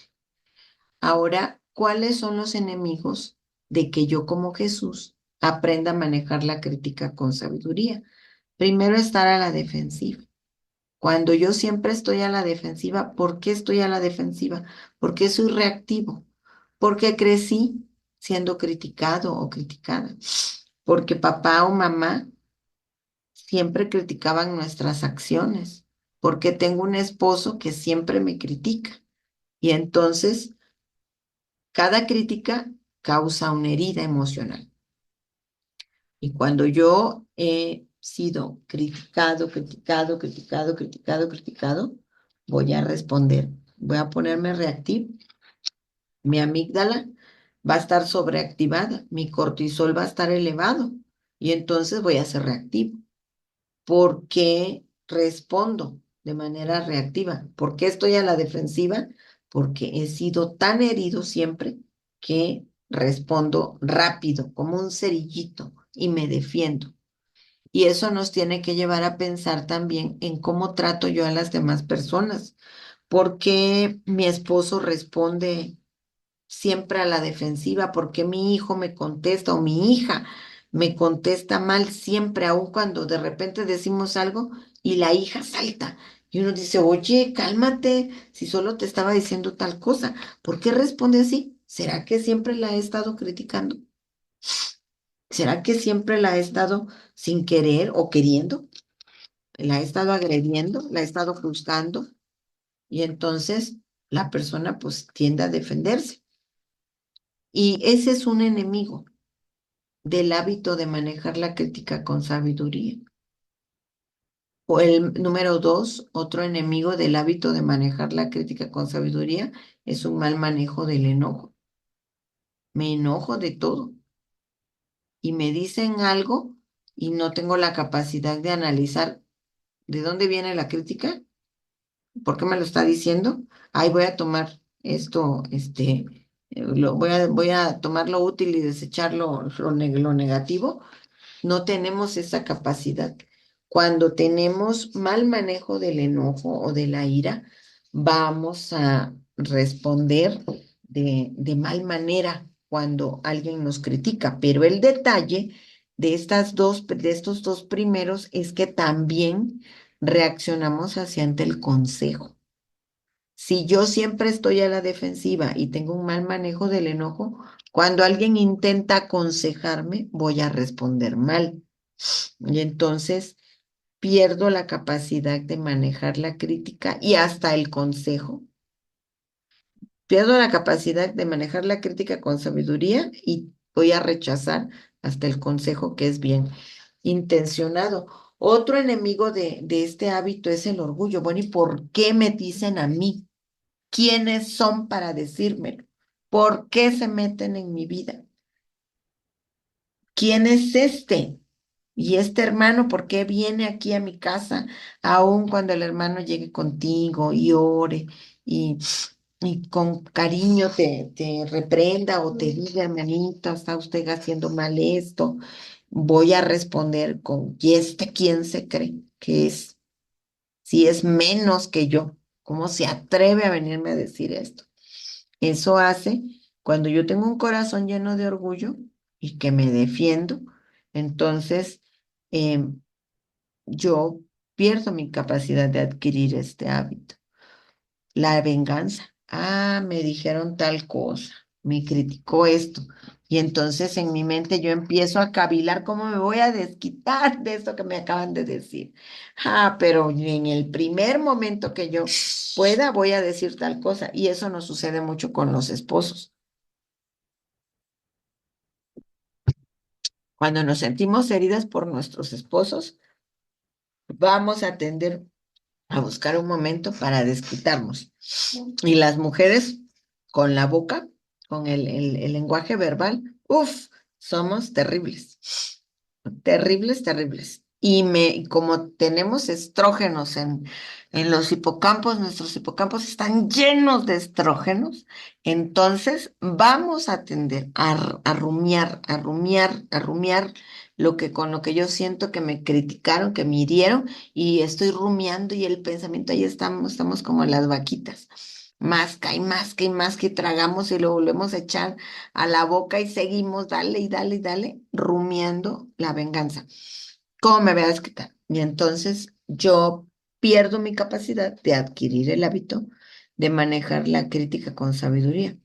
Ahora, ¿cuáles son los enemigos de que yo como Jesús aprenda a manejar la crítica con sabiduría? Primero, estar a la defensiva. Cuando yo siempre estoy a la defensiva, ¿por qué estoy a la defensiva? Porque soy reactivo, porque crecí siendo criticado o criticada, porque papá o mamá siempre criticaban nuestras acciones, porque tengo un esposo que siempre me critica. Y entonces, cada crítica causa una herida emocional. Y cuando yo he sido criticado, voy a responder. Voy a ponerme reactivo. Mi amígdala va a estar sobreactivada, mi cortisol va a estar elevado y entonces voy a ser reactivo. ¿Por qué respondo de manera reactiva? ¿Por qué estoy a la defensiva? porque he sido tan herido siempre que respondo rápido, como un cerillito, y me defiendo. Y eso nos tiene que llevar a pensar también en cómo trato yo a las demás personas. ¿Por qué mi esposo responde siempre a la defensiva? ¿Por qué mi hijo me contesta o mi hija me contesta mal siempre, aun cuando de repente decimos algo y la hija salta? Y uno dice, oye, cálmate, si solo te estaba diciendo tal cosa, ¿por qué responde así? ¿Será que siempre la he estado criticando? ¿Será que siempre la he estado sin querer o queriendo? ¿La he estado agrediendo? ¿La he estado juzgando? Y entonces la persona pues tiende a defenderse. Y ese es un enemigo del hábito de manejar la crítica con sabiduría. O el número dos, otro enemigo del hábito de manejar la crítica con sabiduría es un mal manejo del enojo. Me enojo de todo y me dicen algo y no tengo la capacidad de analizar de dónde viene la crítica. ¿Por qué me lo está diciendo? Ay, voy a tomar esto, voy a tomar lo útil y desechar lo negativo. No tenemos esa capacidad. Cuando tenemos mal manejo del enojo o de la ira, vamos a responder de mal manera cuando alguien nos critica. Pero el detalle de estos dos primeros es que también reaccionamos hacia ante el consejo. Si yo siempre estoy a la defensiva y tengo un mal manejo del enojo, cuando alguien intenta aconsejarme, voy a responder mal. Y entonces pierdo la capacidad de manejar la crítica y hasta el consejo. Pierdo la capacidad de manejar la crítica con sabiduría y voy a rechazar hasta el consejo que es bien intencionado. Otro enemigo de este hábito es el orgullo. Bueno, ¿y por qué me dicen a mí? ¿Quiénes son para decírmelo? ¿Por qué se meten en mi vida? ¿Quién es este? Y este hermano, ¿por qué viene aquí a mi casa, aun cuando el hermano llegue contigo y ore y, y con cariño te reprenda o te diga, hermanita, está usted haciendo mal esto? Voy a responder con, ¿y este quién se cree que es? Si es menos que yo, ¿cómo se atreve a venirme a decir esto? Eso hace cuando yo tengo un corazón lleno de orgullo y que me defiendo, entonces yo pierdo mi capacidad de adquirir este hábito. La venganza. Ah, me dijeron tal cosa, me criticó esto. Y entonces en mi mente yo empiezo a cavilar cómo me voy a desquitar de esto que me acaban de decir. Ah, pero en el primer momento que yo pueda, voy a decir tal cosa. Y eso nos sucede mucho con los esposos. Cuando nos sentimos heridas por nuestros esposos, vamos a tender a buscar un momento para desquitarnos. Y las mujeres con la boca, con el lenguaje verbal, uff, somos terribles, terribles, terribles. Y como tenemos estrógenos en los hipocampos, nuestros hipocampos están llenos de estrógenos, entonces vamos a tender a rumiar, a rumiar, a rumiar con lo que yo siento que me criticaron, que me hirieron, y estoy rumiando y el pensamiento, ahí estamos como las vaquitas. Masca y masca y masca y tragamos y lo volvemos a echar a la boca y seguimos, dale y dale y dale, rumiando la venganza. ¿Cómo me voy a desquitar? Y entonces yo pierdo mi capacidad de adquirir el hábito de manejar la crítica con sabiduría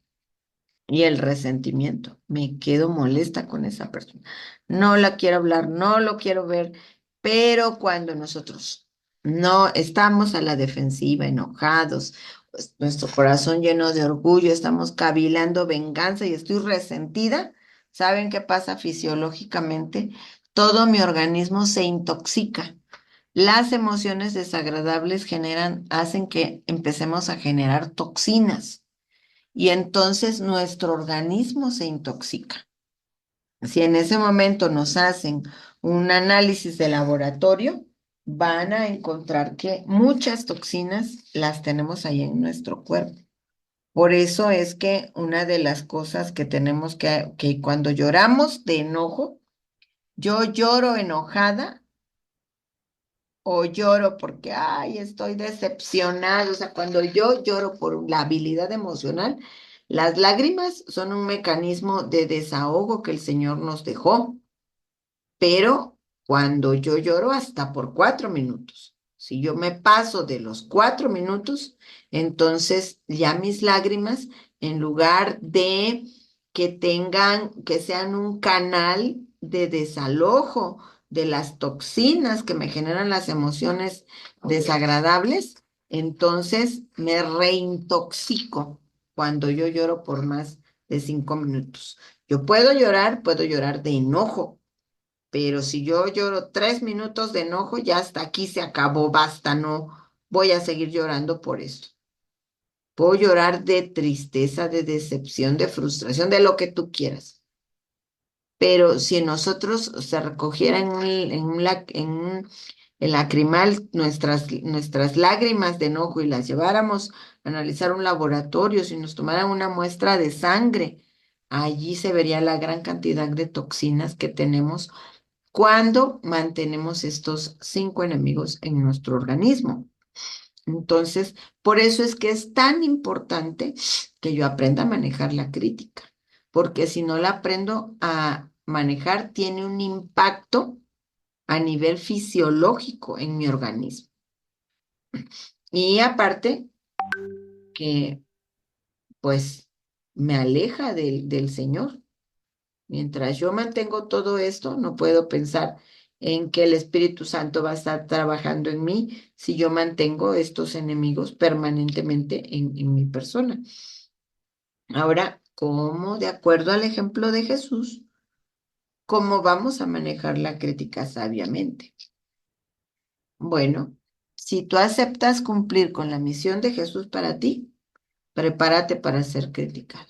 y el resentimiento. Me quedo molesta con esa persona. No la quiero hablar, no lo quiero ver, pero cuando nosotros no estamos a la defensiva, enojados, pues, nuestro corazón lleno de orgullo, estamos cavilando venganza y estoy resentida, ¿saben qué pasa fisiológicamente? Todo mi organismo se intoxica. Las emociones desagradables hacen que empecemos a generar toxinas y entonces nuestro organismo se intoxica. Si en ese momento nos hacen un análisis de laboratorio, van a encontrar que muchas toxinas las tenemos ahí en nuestro cuerpo. Por eso es que una de las cosas que tenemos que cuando lloramos de enojo, yo lloro enojada o lloro porque, ay, estoy decepcionado. O sea, cuando yo lloro por la habilidad emocional, las lágrimas son un mecanismo de desahogo que el Señor nos dejó. Pero cuando yo lloro hasta por 4 minutos, si yo me paso de los 4 minutos, entonces ya mis lágrimas, en lugar de que sean un canal de desalojo de las toxinas que me generan las emociones desagradables, entonces me reintoxico cuando yo lloro por más de 5 minutos. Yo puedo llorar de enojo, pero si yo lloro 3 minutos de enojo, ya hasta aquí se acabó, basta, no voy a seguir llorando por esto. Puedo llorar de tristeza, de decepción, de frustración, de lo que tú quieras. Pero si nosotros se recogiera el lacrimal nuestras lágrimas de enojo y las lleváramos a analizar un laboratorio, si nos tomaran una muestra de sangre, allí se vería la gran cantidad de toxinas que tenemos cuando mantenemos estos 5 enemigos en nuestro organismo. Entonces, por eso es que es tan importante que yo aprenda a manejar la crítica, porque si no la aprendo a manejar, tiene un impacto a nivel fisiológico en mi organismo. Y aparte que, pues, me aleja del Señor. Mientras yo mantengo todo esto, no puedo pensar en que el Espíritu Santo va a estar trabajando en mí si yo mantengo estos enemigos permanentemente en mi persona. Ahora, ¿cómo, de acuerdo al ejemplo de Jesús, cómo vamos a manejar la crítica sabiamente? Bueno, si tú aceptas cumplir con la misión de Jesús para ti, prepárate para ser criticada.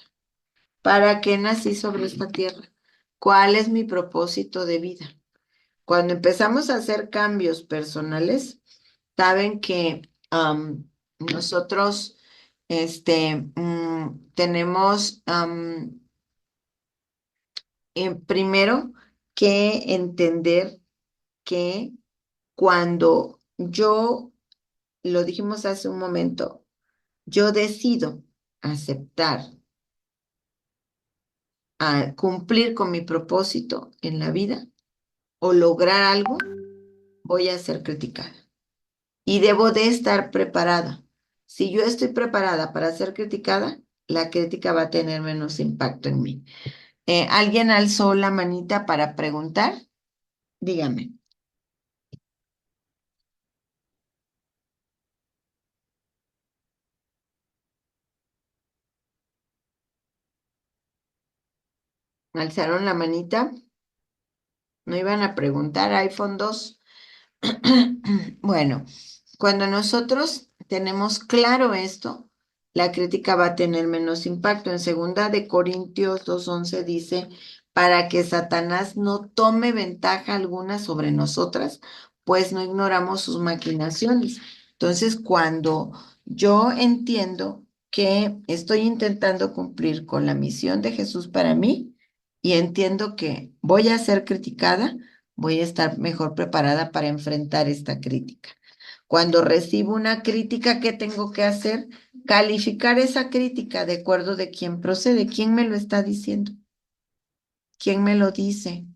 ¿Para qué nací sobre esta tierra? ¿Cuál es mi propósito de vida? Cuando empezamos a hacer cambios personales, saben que nosotros tenemos primero que entender que cuando yo, lo dijimos hace un momento, yo decido aceptar a cumplir con mi propósito en la vida o lograr algo, voy a ser criticada. Y debo de estar preparada. Si yo estoy preparada para ser criticada, la crítica va a tener menos impacto en mí. ¿Alguien alzó la manita para preguntar? Dígame. ¿Alzaron la manita? ¿No iban a preguntar iPhone 2? Bueno, cuando nosotros tenemos claro esto, la crítica va a tener menos impacto. En 2 Corintios 2:11 dice, para que Satanás no tome ventaja alguna sobre nosotras, pues no ignoramos sus maquinaciones. Entonces, cuando yo entiendo que estoy intentando cumplir con la misión de Jesús para mí y entiendo que voy a ser criticada, voy a estar mejor preparada para enfrentar esta crítica. Cuando recibo una crítica, ¿qué tengo que hacer? Calificar esa crítica de acuerdo de quién procede, quién me lo está diciendo, quién me lo dice.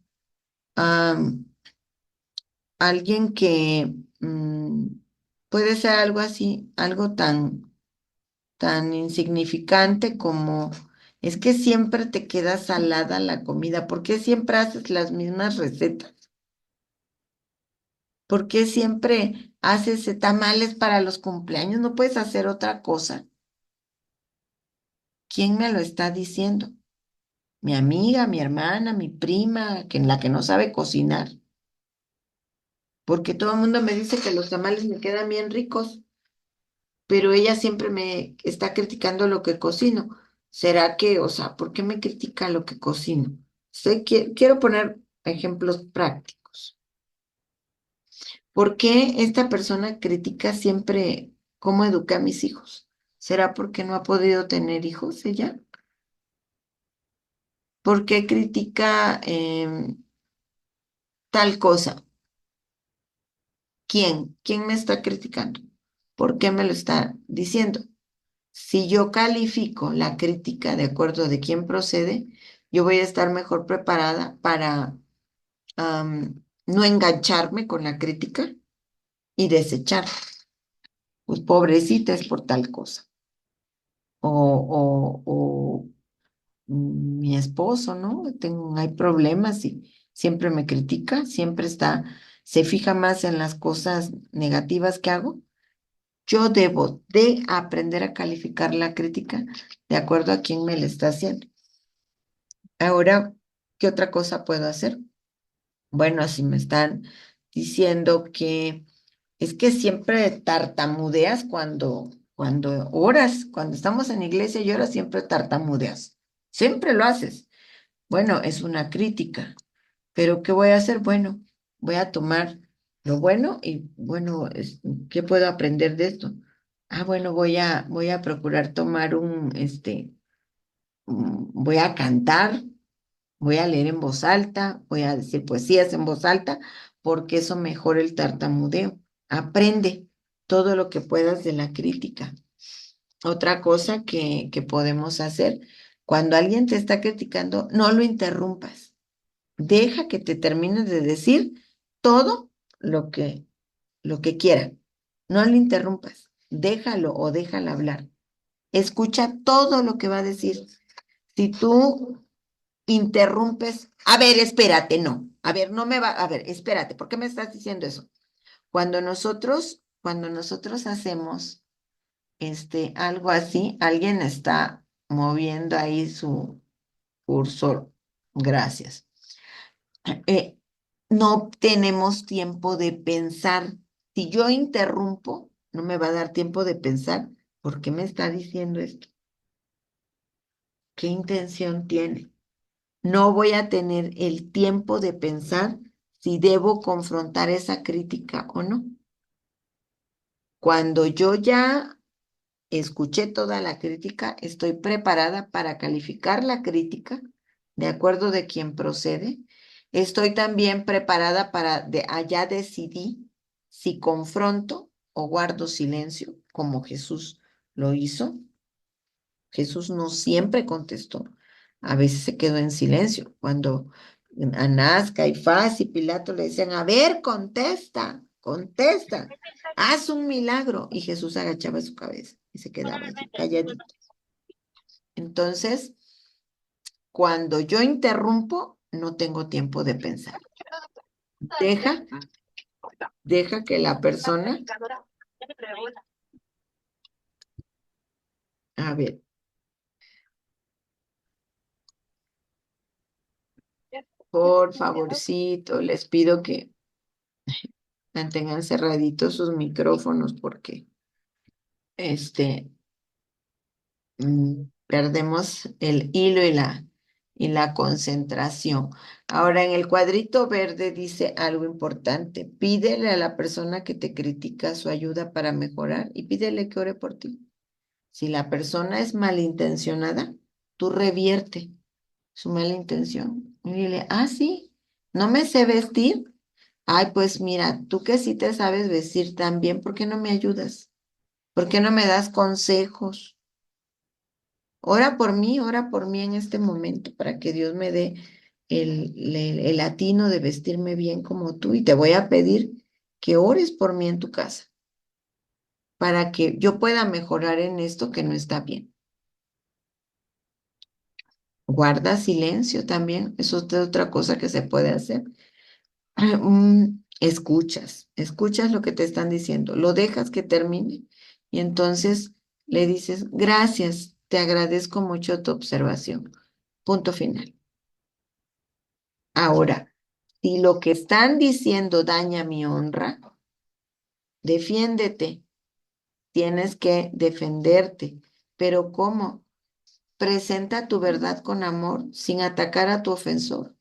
Alguien que puede ser algo así, algo tan insignificante como es que siempre te queda salada la comida. ¿Por qué siempre haces las mismas recetas? ¿Por qué siempre haces tamales para los cumpleaños? ¿No puedes hacer otra cosa? ¿Quién me lo está diciendo? ¿Mi amiga, mi hermana, mi prima, la que no sabe cocinar? Porque todo el mundo me dice que los tamales me quedan bien ricos, pero ella siempre me está criticando lo que cocino. ¿Será que, o sea, por qué me critica lo que cocino? Quiero poner ejemplos prácticos. ¿Por qué esta persona critica siempre cómo eduqué a mis hijos? ¿Será porque no ha podido tener hijos ella? ¿Por qué critica tal cosa? ¿Quién? ¿Quién me está criticando? ¿Por qué me lo está diciendo? Si yo califico la crítica de acuerdo de quién procede, yo voy a estar mejor preparada para no engancharme con la crítica y desechar. Pues pobrecita es por tal cosa. O mi esposo, ¿no? Hay problemas y siempre me critica, siempre se fija más en las cosas negativas que hago. Yo debo de aprender a calificar la crítica de acuerdo a quién me la está haciendo. Ahora, ¿qué otra cosa puedo hacer? Bueno, si me están diciendo que es que siempre tartamudeas cuando oras, cuando estamos en iglesia y oras, siempre tartamudeas. Siempre lo haces. Bueno, es una crítica, pero ¿qué voy a hacer? Bueno, voy a tomar lo bueno y bueno, ¿qué puedo aprender de esto? Ah, bueno, voy a procurar tomar voy a cantar, voy a leer en voz alta, voy a decir poesías en voz alta, porque eso mejora el tartamudeo. Aprende todo lo que puedas de la crítica. Otra cosa que podemos hacer, cuando alguien te está criticando, no lo interrumpas. Deja que te termine de decir todo lo que quiera. No lo interrumpas. Déjalo o déjala hablar. Escucha todo lo que va a decir. Si tú interrumpes, a ver, espérate, no. A ver, no me va, a ver, espérate, ¿por qué me estás diciendo eso? Cuando nosotros hacemos algo así, alguien está moviendo ahí su cursor. Gracias. Eh, no tenemos tiempo de pensar. Si yo interrumpo, no me va a dar tiempo de pensar. ¿Por qué me está diciendo esto? ¿Qué intención tiene? No voy a tener el tiempo de pensar si debo confrontar esa crítica o no. Cuando yo ya escuché toda la crítica, estoy preparada para calificar la crítica de acuerdo de quién procede. Estoy también preparada para allá decidí si confronto o guardo silencio, como Jesús lo hizo. Jesús no siempre contestó, a veces se quedó en silencio. Cuando Anás, Caifás y Pilato le decían, a ver, contesta, contesta, haz un milagro. Y Jesús agachaba su cabeza y se quedaba así, calladito. Entonces, cuando yo interrumpo, no tengo tiempo de pensar. Deja que la persona, a ver, por favorcito, les pido que mantengan cerraditos sus micrófonos porque perdemos el hilo y la concentración. Ahora, en el cuadrito verde dice algo importante. Pídele a la persona que te critica su ayuda para mejorar y pídele que ore por ti. Si la persona es malintencionada, tú revierte su mala intención. Y dile, sí, no me sé vestir. Ay, pues mira, tú que sí te sabes vestir tan bien, ¿por qué no me ayudas? ¿Por qué no me das consejos? Ora por mí en este momento para que Dios me dé el atino de vestirme bien como tú y te voy a pedir que ores por mí en tu casa para que yo pueda mejorar en esto que no está bien. Guarda silencio también, eso es otra cosa que se puede hacer. Escuchas lo que te están diciendo, lo dejas que termine y entonces le dices, gracias, te agradezco mucho tu observación. Punto final. Ahora, si lo que están diciendo daña mi honra, defiéndete. Tienes que defenderte. Pero ¿cómo? Presenta tu verdad con amor sin atacar a tu ofensor.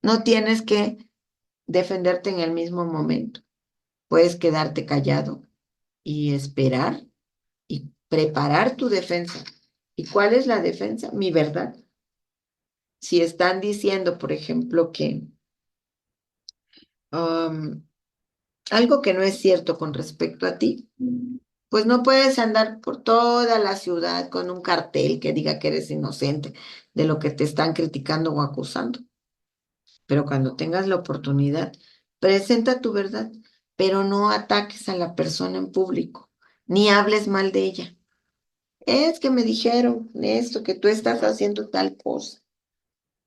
No tienes que defenderte en el mismo momento. Puedes quedarte callado y esperar y preparar tu defensa. ¿Y cuál es la defensa? Mi verdad. Si están diciendo, por ejemplo, que um, algo que no es cierto con respecto a ti, pues no puedes andar por toda la ciudad con un cartel que diga que eres inocente de lo que te están criticando o acusando. Pero cuando tengas la oportunidad, presenta tu verdad, pero no ataques a la persona en público, ni hables mal de ella. Es que me dijeron esto, que tú estás haciendo tal cosa.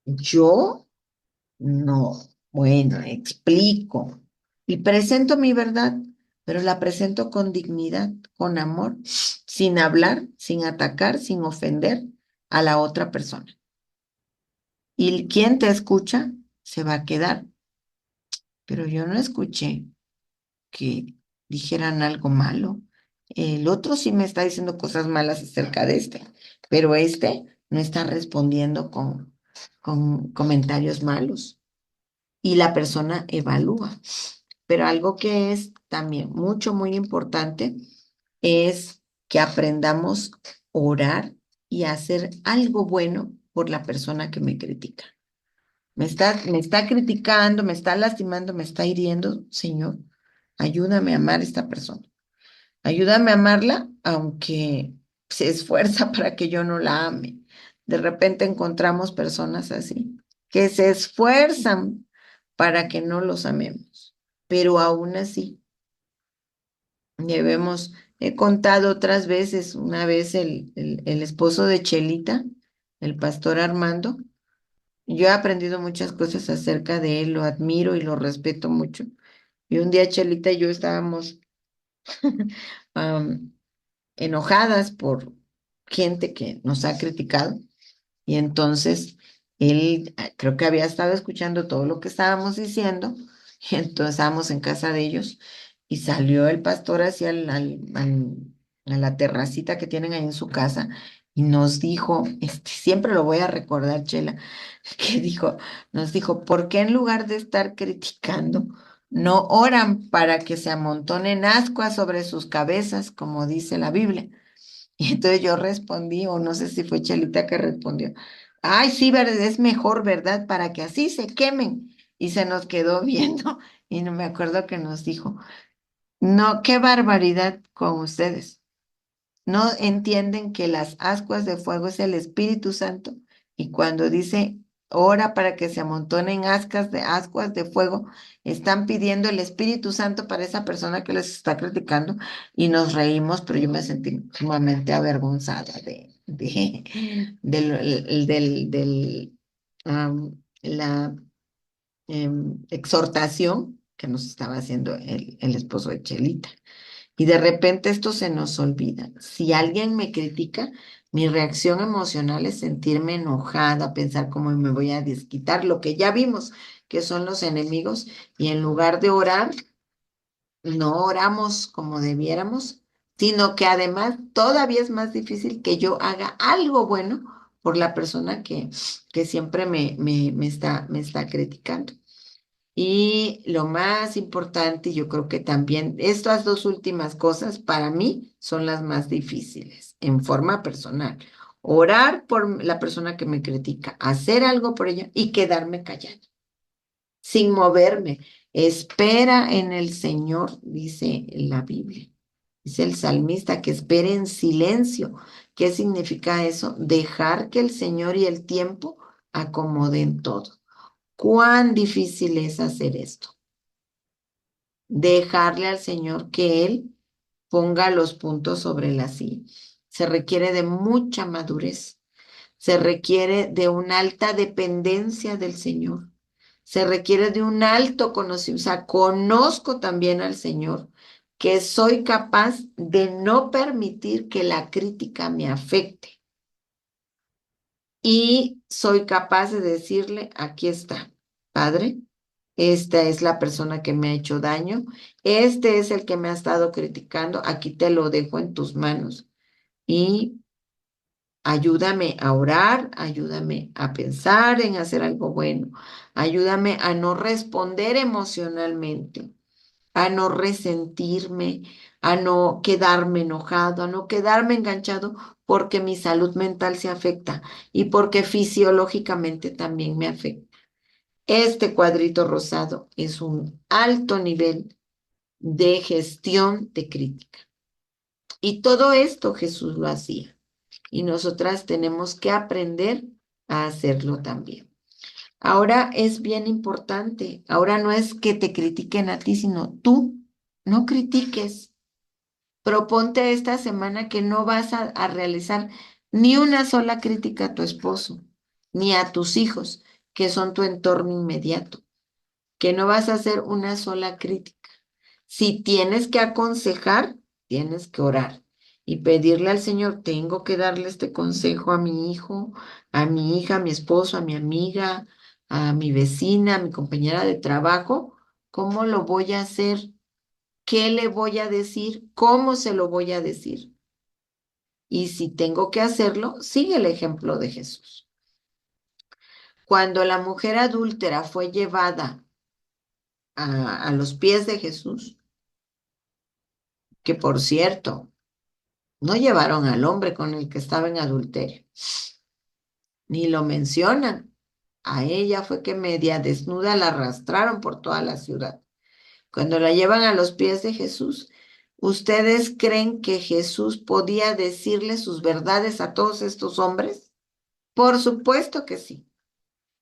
Yo no. Bueno, explico y presento mi verdad, pero la presento con dignidad, con amor, sin hablar, sin atacar, sin ofender a la otra persona. Y quien te escucha se va a quedar, pero yo no escuché que dijeran algo malo. El otro sí me está diciendo cosas malas acerca de este, pero este no está respondiendo con comentarios malos y la persona evalúa. Pero algo que es también muy importante es que aprendamos a orar y a hacer algo bueno por la persona que me critica. Me está criticando, me está lastimando, me está hiriendo. Señor, ayúdame a amar a esta persona. Ayúdame a amarla, aunque se esfuerza para que yo no la ame. De repente encontramos personas así, que se esfuerzan para que no los amemos, pero aún así he contado otras veces, una vez el esposo de Chelita, el pastor Armando, yo he aprendido muchas cosas acerca de él, lo admiro y lo respeto mucho. Y un día Chelita y yo estábamos am, enojadas por gente que nos ha criticado. Y entonces él creo que había estado escuchando todo lo que estábamos diciendo. Y entonces estábamos en casa de ellos y salió el pastor hacia a la terracita que tienen ahí en su casa y nos dijo, siempre lo voy a recordar, Chela, que nos dijo, ¿por qué en lugar de estar criticando, no oran para que se amontonen ascuas sobre sus cabezas, como dice la Biblia? Y entonces yo respondí, o no sé si fue Chelita que respondió, ay, sí, es mejor, ¿verdad? Para que así se quemen. Y se nos quedó viendo y no me acuerdo que nos dijo, no, qué barbaridad con ustedes. No entienden que las ascuas de fuego es el Espíritu Santo y cuando dice ora para que se amontonen ascuas de fuego, están pidiendo el Espíritu Santo para esa persona que les está criticando y nos reímos, pero yo me sentí sumamente avergonzada la exhortación que nos estaba haciendo el esposo de Chelita. Y de repente esto se nos olvida. Si alguien me critica, mi reacción emocional es sentirme enojada, pensar cómo me voy a desquitar, lo que ya vimos, que son los enemigos, y en lugar de orar, no oramos como debiéramos, sino que además todavía es más difícil que yo haga algo bueno por la persona que siempre me está criticando. Y lo más importante, yo creo que también estas dos últimas cosas para mí son las más difíciles en forma personal. Orar por la persona que me critica, hacer algo por ella y quedarme callada, sin moverme. Espera en el Señor, dice la Biblia. Dice el salmista que espere en silencio. ¿Qué significa eso? Dejar que el Señor y el tiempo acomoden todo. ¿Cuán difícil es hacer esto? Dejarle al Señor que Él ponga los puntos sobre las i. Se requiere de mucha madurez, se requiere de una alta dependencia del Señor, se requiere de un alto conocimiento, o sea, conozco también al Señor, que soy capaz de no permitir que la crítica me afecte y soy capaz de decirle, aquí está, Padre. Esta es la persona que me ha hecho daño. Este es el que me ha estado criticando. Aquí te lo dejo en tus manos. Y ayúdame a orar, ayúdame a pensar en hacer algo bueno. Ayúdame a no responder emocionalmente. a no resentirme, a no quedarme enojado, a no quedarme enganchado porque mi salud mental se afecta y porque fisiológicamente también me afecta. Este cuadrito rosado es un alto nivel de gestión de crítica. Y todo esto Jesús lo hacía. Y nosotras tenemos que aprender a hacerlo también. Ahora es bien importante. Ahora no es que te critiquen a ti, sino tú no critiques. Proponte esta semana que no vas a realizar ni una sola crítica a tu esposo, ni a tus hijos, que son tu entorno inmediato, que no vas a hacer una sola crítica. Si tienes que aconsejar, tienes que orar y pedirle al Señor, tengo que darle este consejo a mi hijo, a mi hija, a mi esposo, a mi amiga, a mi vecina, a mi compañera de trabajo, ¿cómo lo voy a hacer? ¿Qué le voy a decir? ¿Cómo se lo voy a decir? Y si tengo que hacerlo, sigue el ejemplo de Jesús. Cuando la mujer adúltera fue llevada a los pies de Jesús, que por cierto, no llevaron al hombre con el que estaba en adulterio, ni lo mencionan. A ella fue que media desnuda la arrastraron por toda la ciudad. Cuando la llevan a los pies de Jesús, ¿ustedes creen que Jesús podía decirle sus verdades a todos estos hombres? Por supuesto que sí.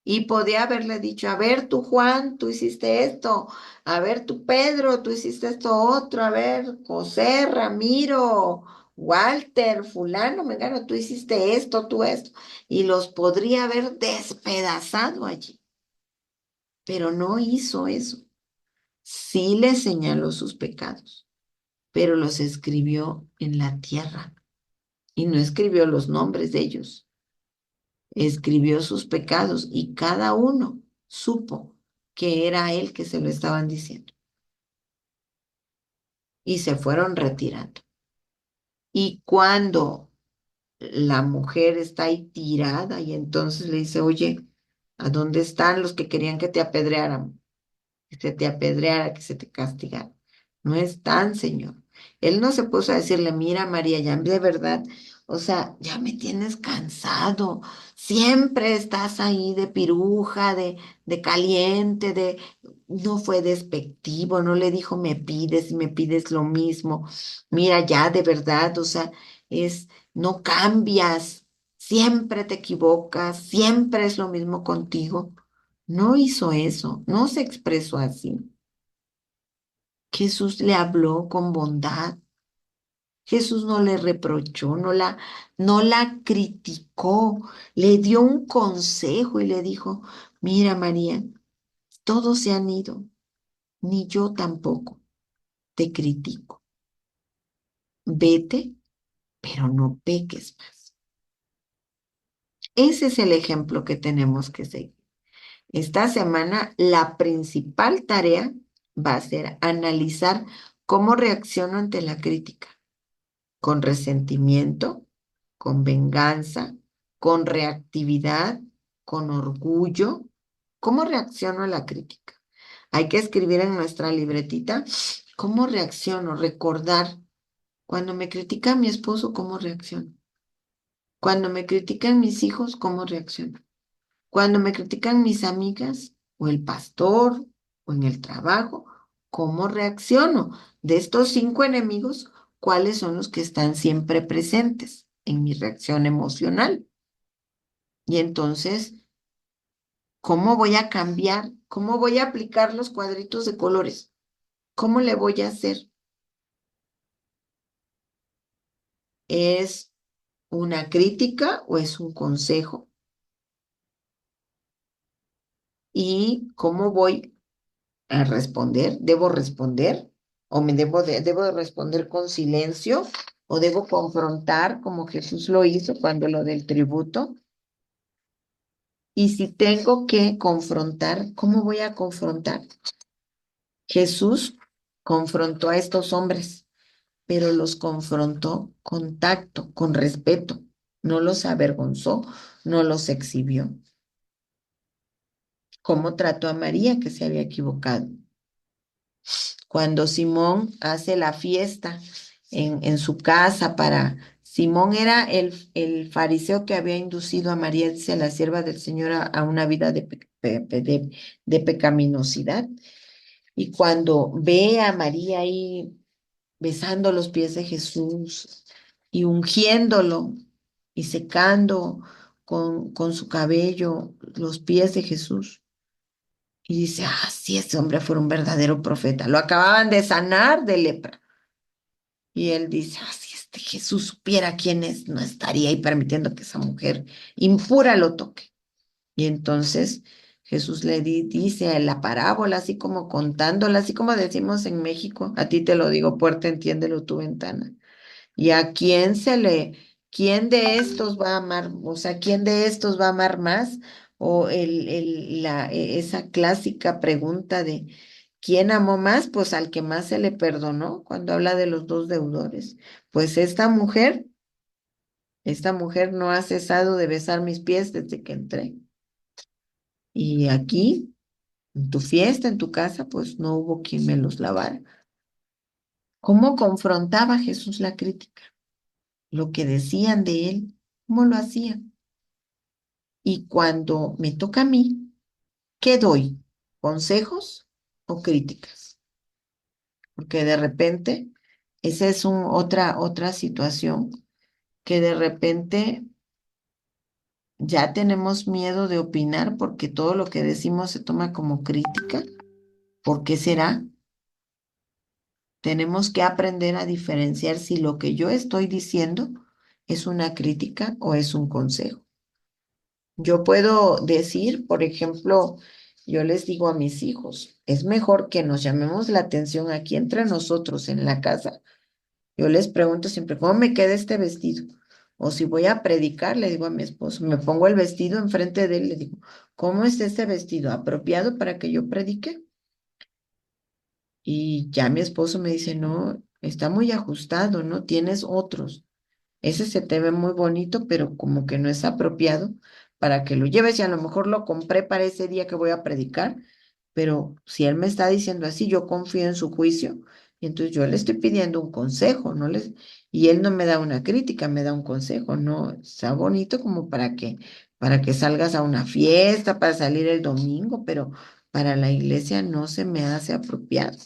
Y podía haberle dicho, a ver, tú Juan, tú hiciste esto, a ver, tú Pedro, tú hiciste esto otro, a ver, José, Ramiro, Walter, fulano, mengano, tú hiciste esto, tú esto, y los podría haber despedazado allí, pero no hizo eso. Sí les señaló sus pecados, pero los escribió en la tierra y no escribió los nombres de ellos. Escribió sus pecados y cada uno supo que era él que se lo estaban diciendo. Y se fueron retirando. Y cuando la mujer está ahí tirada y entonces le dice, oye, ¿a dónde están los que querían que te apedrearan? Que se te apedreara, que se te castigara. No están, Señor. Él no se puso a decirle, mira, María, ya de verdad, o sea, ya me tienes cansado. Siempre estás ahí de piruja, de caliente, de... No fue despectivo, no le dijo, me pides y me pides lo mismo. Mira, ya de verdad, o sea, no cambias, siempre te equivocas, siempre es lo mismo contigo. No hizo eso, no se expresó así. Jesús le habló con bondad. Jesús no le reprochó, no la criticó, le dio un consejo y le dijo, mira María, todos se han ido, ni yo tampoco te critico. Vete, pero no peques más. Ese es el ejemplo que tenemos que seguir. Esta semana la principal tarea va a ser analizar cómo reacciono ante la crítica, con resentimiento, con venganza, con reactividad, con orgullo. ¿Cómo reacciono a la crítica? Hay que escribir en nuestra libretita cómo reacciono, recordar. Cuando me critica mi esposo, ¿cómo reacciono? Cuando me critican mis hijos, ¿cómo reacciono? Cuando me critican mis amigas o el pastor o en el trabajo, ¿cómo reacciono? De estos 5 enemigos, ¿cuáles son los que están siempre presentes en mi reacción emocional? Y entonces, ¿cómo voy a cambiar? ¿Cómo voy a aplicar los cuadritos de colores? ¿Cómo le voy a hacer? ¿Es una crítica o es un consejo? ¿Y cómo voy a responder? ¿Debo responder? ¿O debo de responder con silencio? ¿O debo confrontar como Jesús lo hizo cuando lo del tributo? Y si tengo que confrontar, ¿cómo voy a confrontar? Jesús confrontó a estos hombres, pero los confrontó con tacto, con respeto. No los avergonzó, no los exhibió. ¿Cómo trató a María que se había equivocado? cuando Simón hace la fiesta en su casa para... Simón era el fariseo que había inducido a María, dice la sierva del Señor, a una vida de pecaminosidad. Y cuando ve a María ahí besando los pies de Jesús y ungiéndolo y secando con su cabello los pies de Jesús, y dice, ah, sí, ese hombre fue un verdadero profeta. Lo acababan de sanar de lepra. Y él dice, ah, si este Jesús supiera quién es, no estaría ahí permitiendo que esa mujer impura lo toque. Y entonces Jesús le dice la parábola, así como contándola, así como decimos en México, a ti te lo digo, puerta, entiéndelo tu ventana. ¿Y a quién de estos va a amar? O sea, ¿quién de estos va a amar más? O esa clásica pregunta de ¿quién amó más? Pues al que más se le perdonó cuando habla de los dos deudores. Pues esta mujer no ha cesado de besar mis pies desde que entré. Y aquí, en tu fiesta, en tu casa, pues no hubo quien me los lavara. ¿Cómo confrontaba Jesús la crítica? Lo que decían de él, ¿cómo lo hacían? Y cuando me toca a mí, ¿qué doy? ¿Consejos o críticas? Porque de repente, esa es otra situación, que de repente ya tenemos miedo de opinar porque todo lo que decimos se toma como crítica. ¿Por qué será? Tenemos que aprender a diferenciar si lo que yo estoy diciendo es una crítica o es un consejo. Yo puedo decir, por ejemplo, yo les digo a mis hijos, es mejor que nos llamemos la atención aquí entre nosotros en la casa. Yo les pregunto siempre, ¿cómo me queda este vestido? O si voy a predicar, le digo a mi esposo, me pongo el vestido enfrente de él, le digo, ¿cómo es este vestido? ¿Apropiado para que yo predique? Y ya mi esposo me dice, no, está muy ajustado, ¿no? Tienes otros. Ese se te ve muy bonito, pero como que no es apropiado para que lo lleves y a lo mejor lo compré para ese día que voy a predicar, pero si él me está diciendo así, yo confío en su juicio y entonces yo le estoy pidiendo un consejo, y él no me da una crítica, me da un consejo, no, está bonito como para que salgas a una fiesta, para salir el domingo, pero para la iglesia no se me hace apropiado.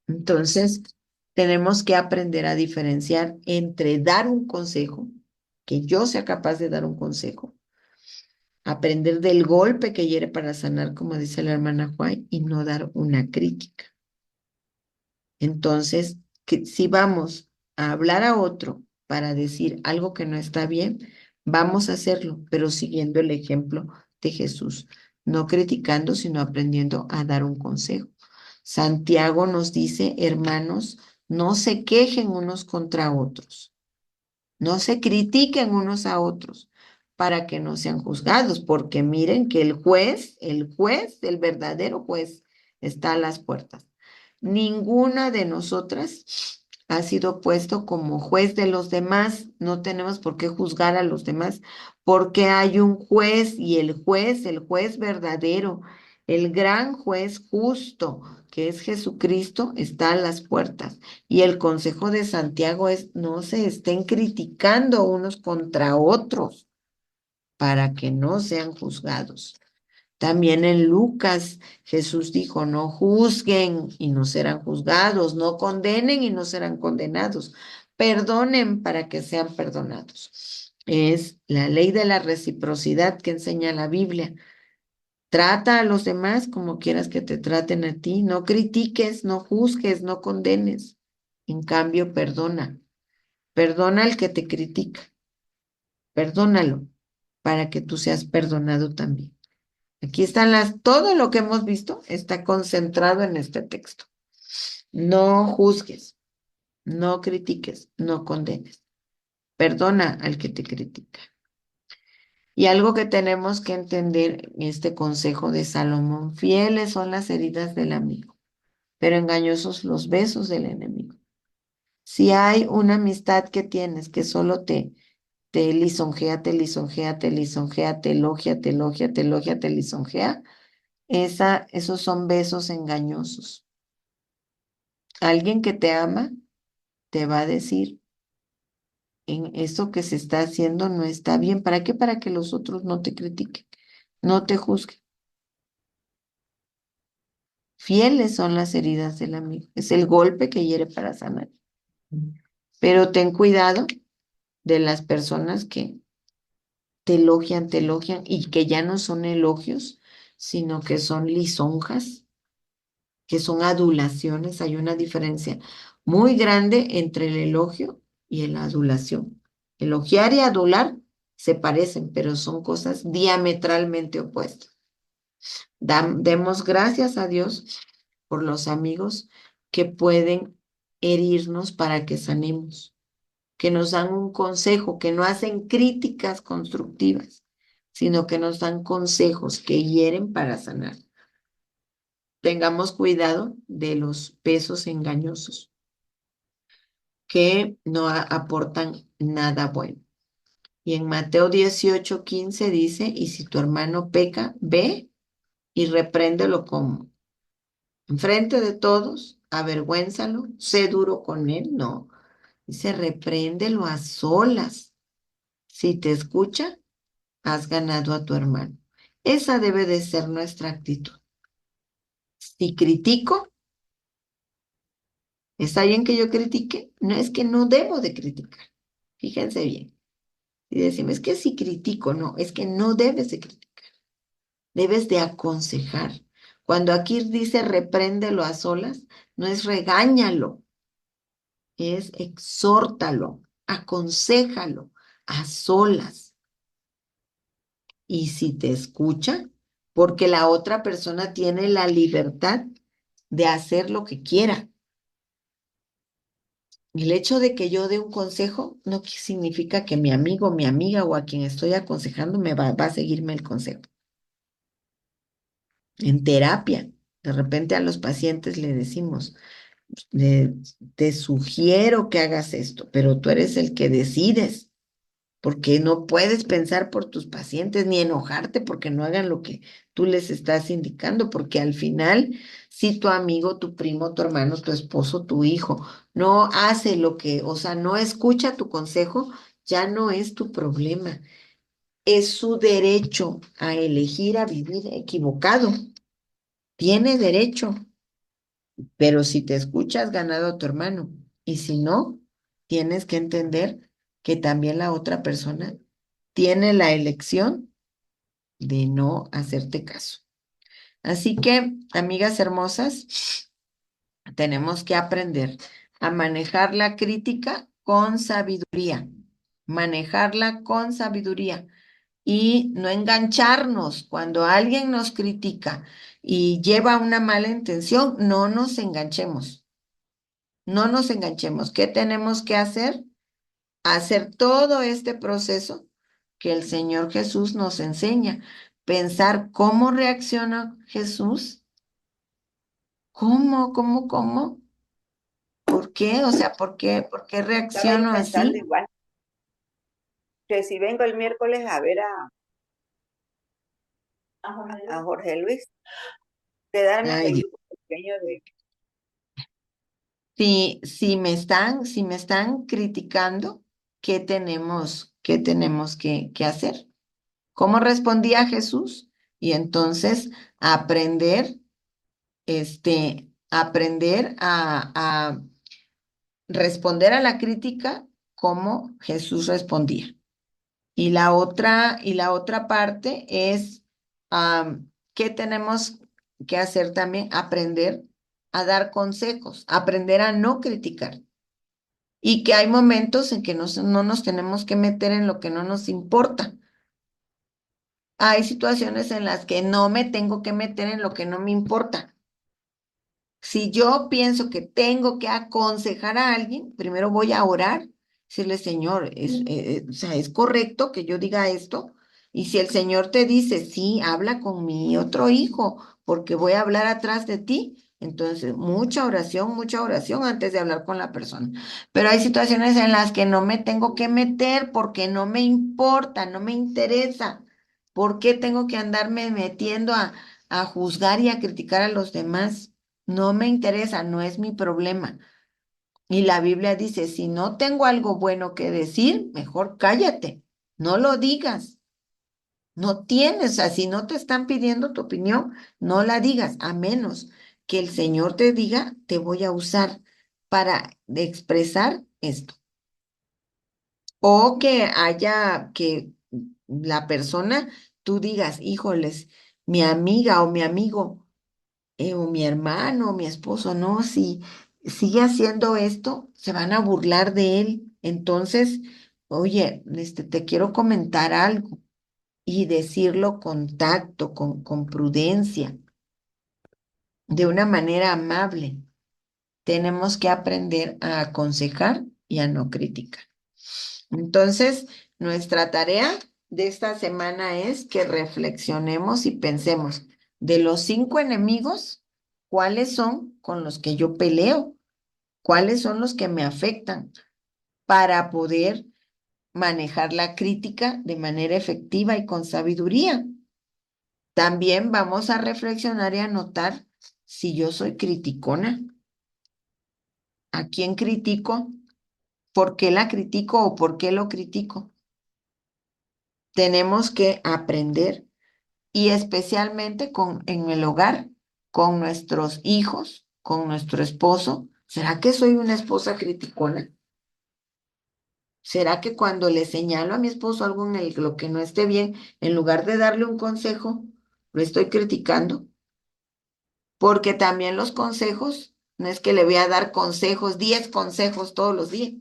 Entonces, tenemos que aprender a diferenciar entre dar un consejo, que yo sea capaz de dar un consejo, aprender del golpe que hiere para sanar, como dice la hermana Juay, y no dar una crítica. Entonces, que si vamos a hablar a otro para decir algo que no está bien, vamos a hacerlo, pero siguiendo el ejemplo de Jesús, no criticando, sino aprendiendo a dar un consejo. Santiago nos dice, hermanos, no se quejen unos contra otros, no se critiquen unos a otros para que no sean juzgados, porque miren que el verdadero juez, está a las puertas. Ninguna de nosotras ha sido puesto como juez de los demás. No tenemos por qué juzgar a los demás, porque hay un juez y el juez verdadero, el gran juez justo, que es Jesucristo, está a las puertas. Y el consejo de Santiago es, no se estén criticando unos contra otros para que no sean juzgados. También en Lucas, Jesús dijo, no juzguen y no serán juzgados, no condenen y no serán condenados, perdonen para que sean perdonados. Es la ley de la reciprocidad que enseña la Biblia. Trata a los demás como quieras que te traten a ti, no critiques, no juzgues, no condenes. En cambio, perdona. Perdona al que te critica, perdónalo para que tú seas perdonado también. Aquí están todo lo que hemos visto está concentrado en este texto. No juzgues, no critiques, no condenes. Perdona al que te critica. Y algo que tenemos que entender en este consejo de Salomón, fieles son las heridas del amigo, pero engañosos los besos del enemigo. Si hay una amistad que tienes que solo te lisonjea, te lisonjea, te lisonjea, te elogia, te elogia, te elogia, te lisonjea, esos son besos engañosos. Alguien que te ama te va a decir, en eso que se está haciendo no está bien. ¿Para qué? Para que los otros no te critiquen, no te juzguen. Fieles son las heridas del amigo. Es el golpe que hiere para sanar. Pero ten cuidado de las personas que te elogian y que ya no son elogios, sino que son lisonjas, que son adulaciones. Hay una diferencia muy grande entre el elogio y la adulación. Elogiar y adular se parecen, pero son cosas diametralmente opuestas. Demos gracias a Dios por los amigos que pueden herirnos para que sanemos, que nos dan un consejo, que no hacen críticas constructivas, sino que nos dan consejos que hieren para sanar. Tengamos cuidado de los besos engañosos que no aportan nada bueno. Y en Mateo 18:15 dice, y si tu hermano peca, ve y repréndelo como enfrente de todos, avergüénzalo, sé duro con él, no. Dice, repréndelo a solas. Si te escucha, has ganado a tu hermano. Esa debe de ser nuestra actitud. Si critico, ¿está bien que yo critique? No es que no debo de criticar. Fíjense bien. Y decimos, es que si critico, no, es que no debes de criticar. Debes de aconsejar. Cuando aquí dice repréndelo a solas, no es regáñalo, es exhórtalo, aconséjalo a solas. Y si te escucha, porque la otra persona tiene la libertad de hacer lo que quiera. El hecho de que yo dé un consejo no significa que mi amigo, mi amiga o a quien estoy aconsejando va a seguirme el consejo. En terapia, de repente a los pacientes le decimos, te sugiero que hagas esto, pero tú eres el que decides, porque no puedes pensar por tus pacientes ni enojarte porque no hagan lo que tú les estás indicando, porque al final, si tu amigo, tu primo, tu hermano, tu esposo, tu hijo no hace lo que, o sea, no escucha tu consejo, ya no es tu problema. Es su derecho a elegir a vivir equivocado. Tiene derecho, pero si te escuchas, ganado a tu hermano. Y si no, tienes que entender que también la otra persona tiene la elección de no hacerte caso. Así que, amigas hermosas, tenemos que aprender a manejar la crítica con sabiduría, manejarla con sabiduría y no engancharnos cuando alguien nos critica y lleva una mala intención, no nos enganchemos, no nos enganchemos. ¿Qué tenemos que hacer? Hacer todo este proceso que el Señor Jesús nos enseña. Pensar cómo reacciona Jesús, cómo, ¿por qué? O sea, ¿por qué Estaba yo reacciono pensando así? igual, que si vengo el miércoles a ver a Jorge Luis, de darme Ay, el Dios. grupo pequeño de... Si me están criticando, qué tenemos que hacer? ¿Cómo respondía Jesús? Y entonces aprender, aprender a responder a la crítica como Jesús respondía. Y la otra parte es, ¿qué tenemos que hacer también? Aprender a dar consejos, aprender a no criticar. Y que hay momentos en que no nos tenemos que meter en lo que no nos importa. Hay situaciones en las que no me tengo que meter en lo que no me importa. Si yo pienso que tengo que aconsejar a alguien, primero voy a orar, decirle, Señor, o sea, es correcto que yo diga esto. Y si el Señor te dice, sí, habla con mi otro hijo, porque voy a hablar atrás de ti, entonces mucha oración antes de hablar con la persona. Pero hay situaciones en las que no me tengo que meter porque no me importa, no me interesa. ¿Por qué tengo que andarme metiendo a juzgar y a criticar a los demás. No me interesa, no es mi problema. Y la Biblia dice, si no tengo algo bueno que decir, mejor cállate, no lo digas. No tienes, o sea, si no te están pidiendo tu opinión, no la digas, a menos que el Señor te diga, te voy a usar para expresar esto. O que haya, que la persona, tú digas, híjoles, mi amiga o mi amigo, o mi hermano, o mi esposo, no, si sigue haciendo esto, se van a burlar de él. Entonces, oye, te quiero comentar algo y decirlo con tacto, con prudencia, de una manera amable. Tenemos que aprender a aconsejar y a no criticar. Entonces, nuestra tarea de esta semana es que reflexionemos y pensemos de los 5 enemigos, ¿cuáles son con los que yo peleo? ¿Cuáles son los que me afectan para poder manejar la crítica de manera efectiva y con sabiduría? También vamos a reflexionar y anotar si yo soy criticona, a quién critico, por qué la critico o por qué lo critico. Tenemos que aprender y especialmente en el hogar, con nuestros hijos, con nuestro esposo. ¿Será que soy una esposa criticona? ¿Será que cuando le señalo a mi esposo algo lo que no esté bien, en lugar de darle un consejo, lo estoy criticando? Porque también los consejos, no es que le voy a dar consejos, 10 consejos todos los días,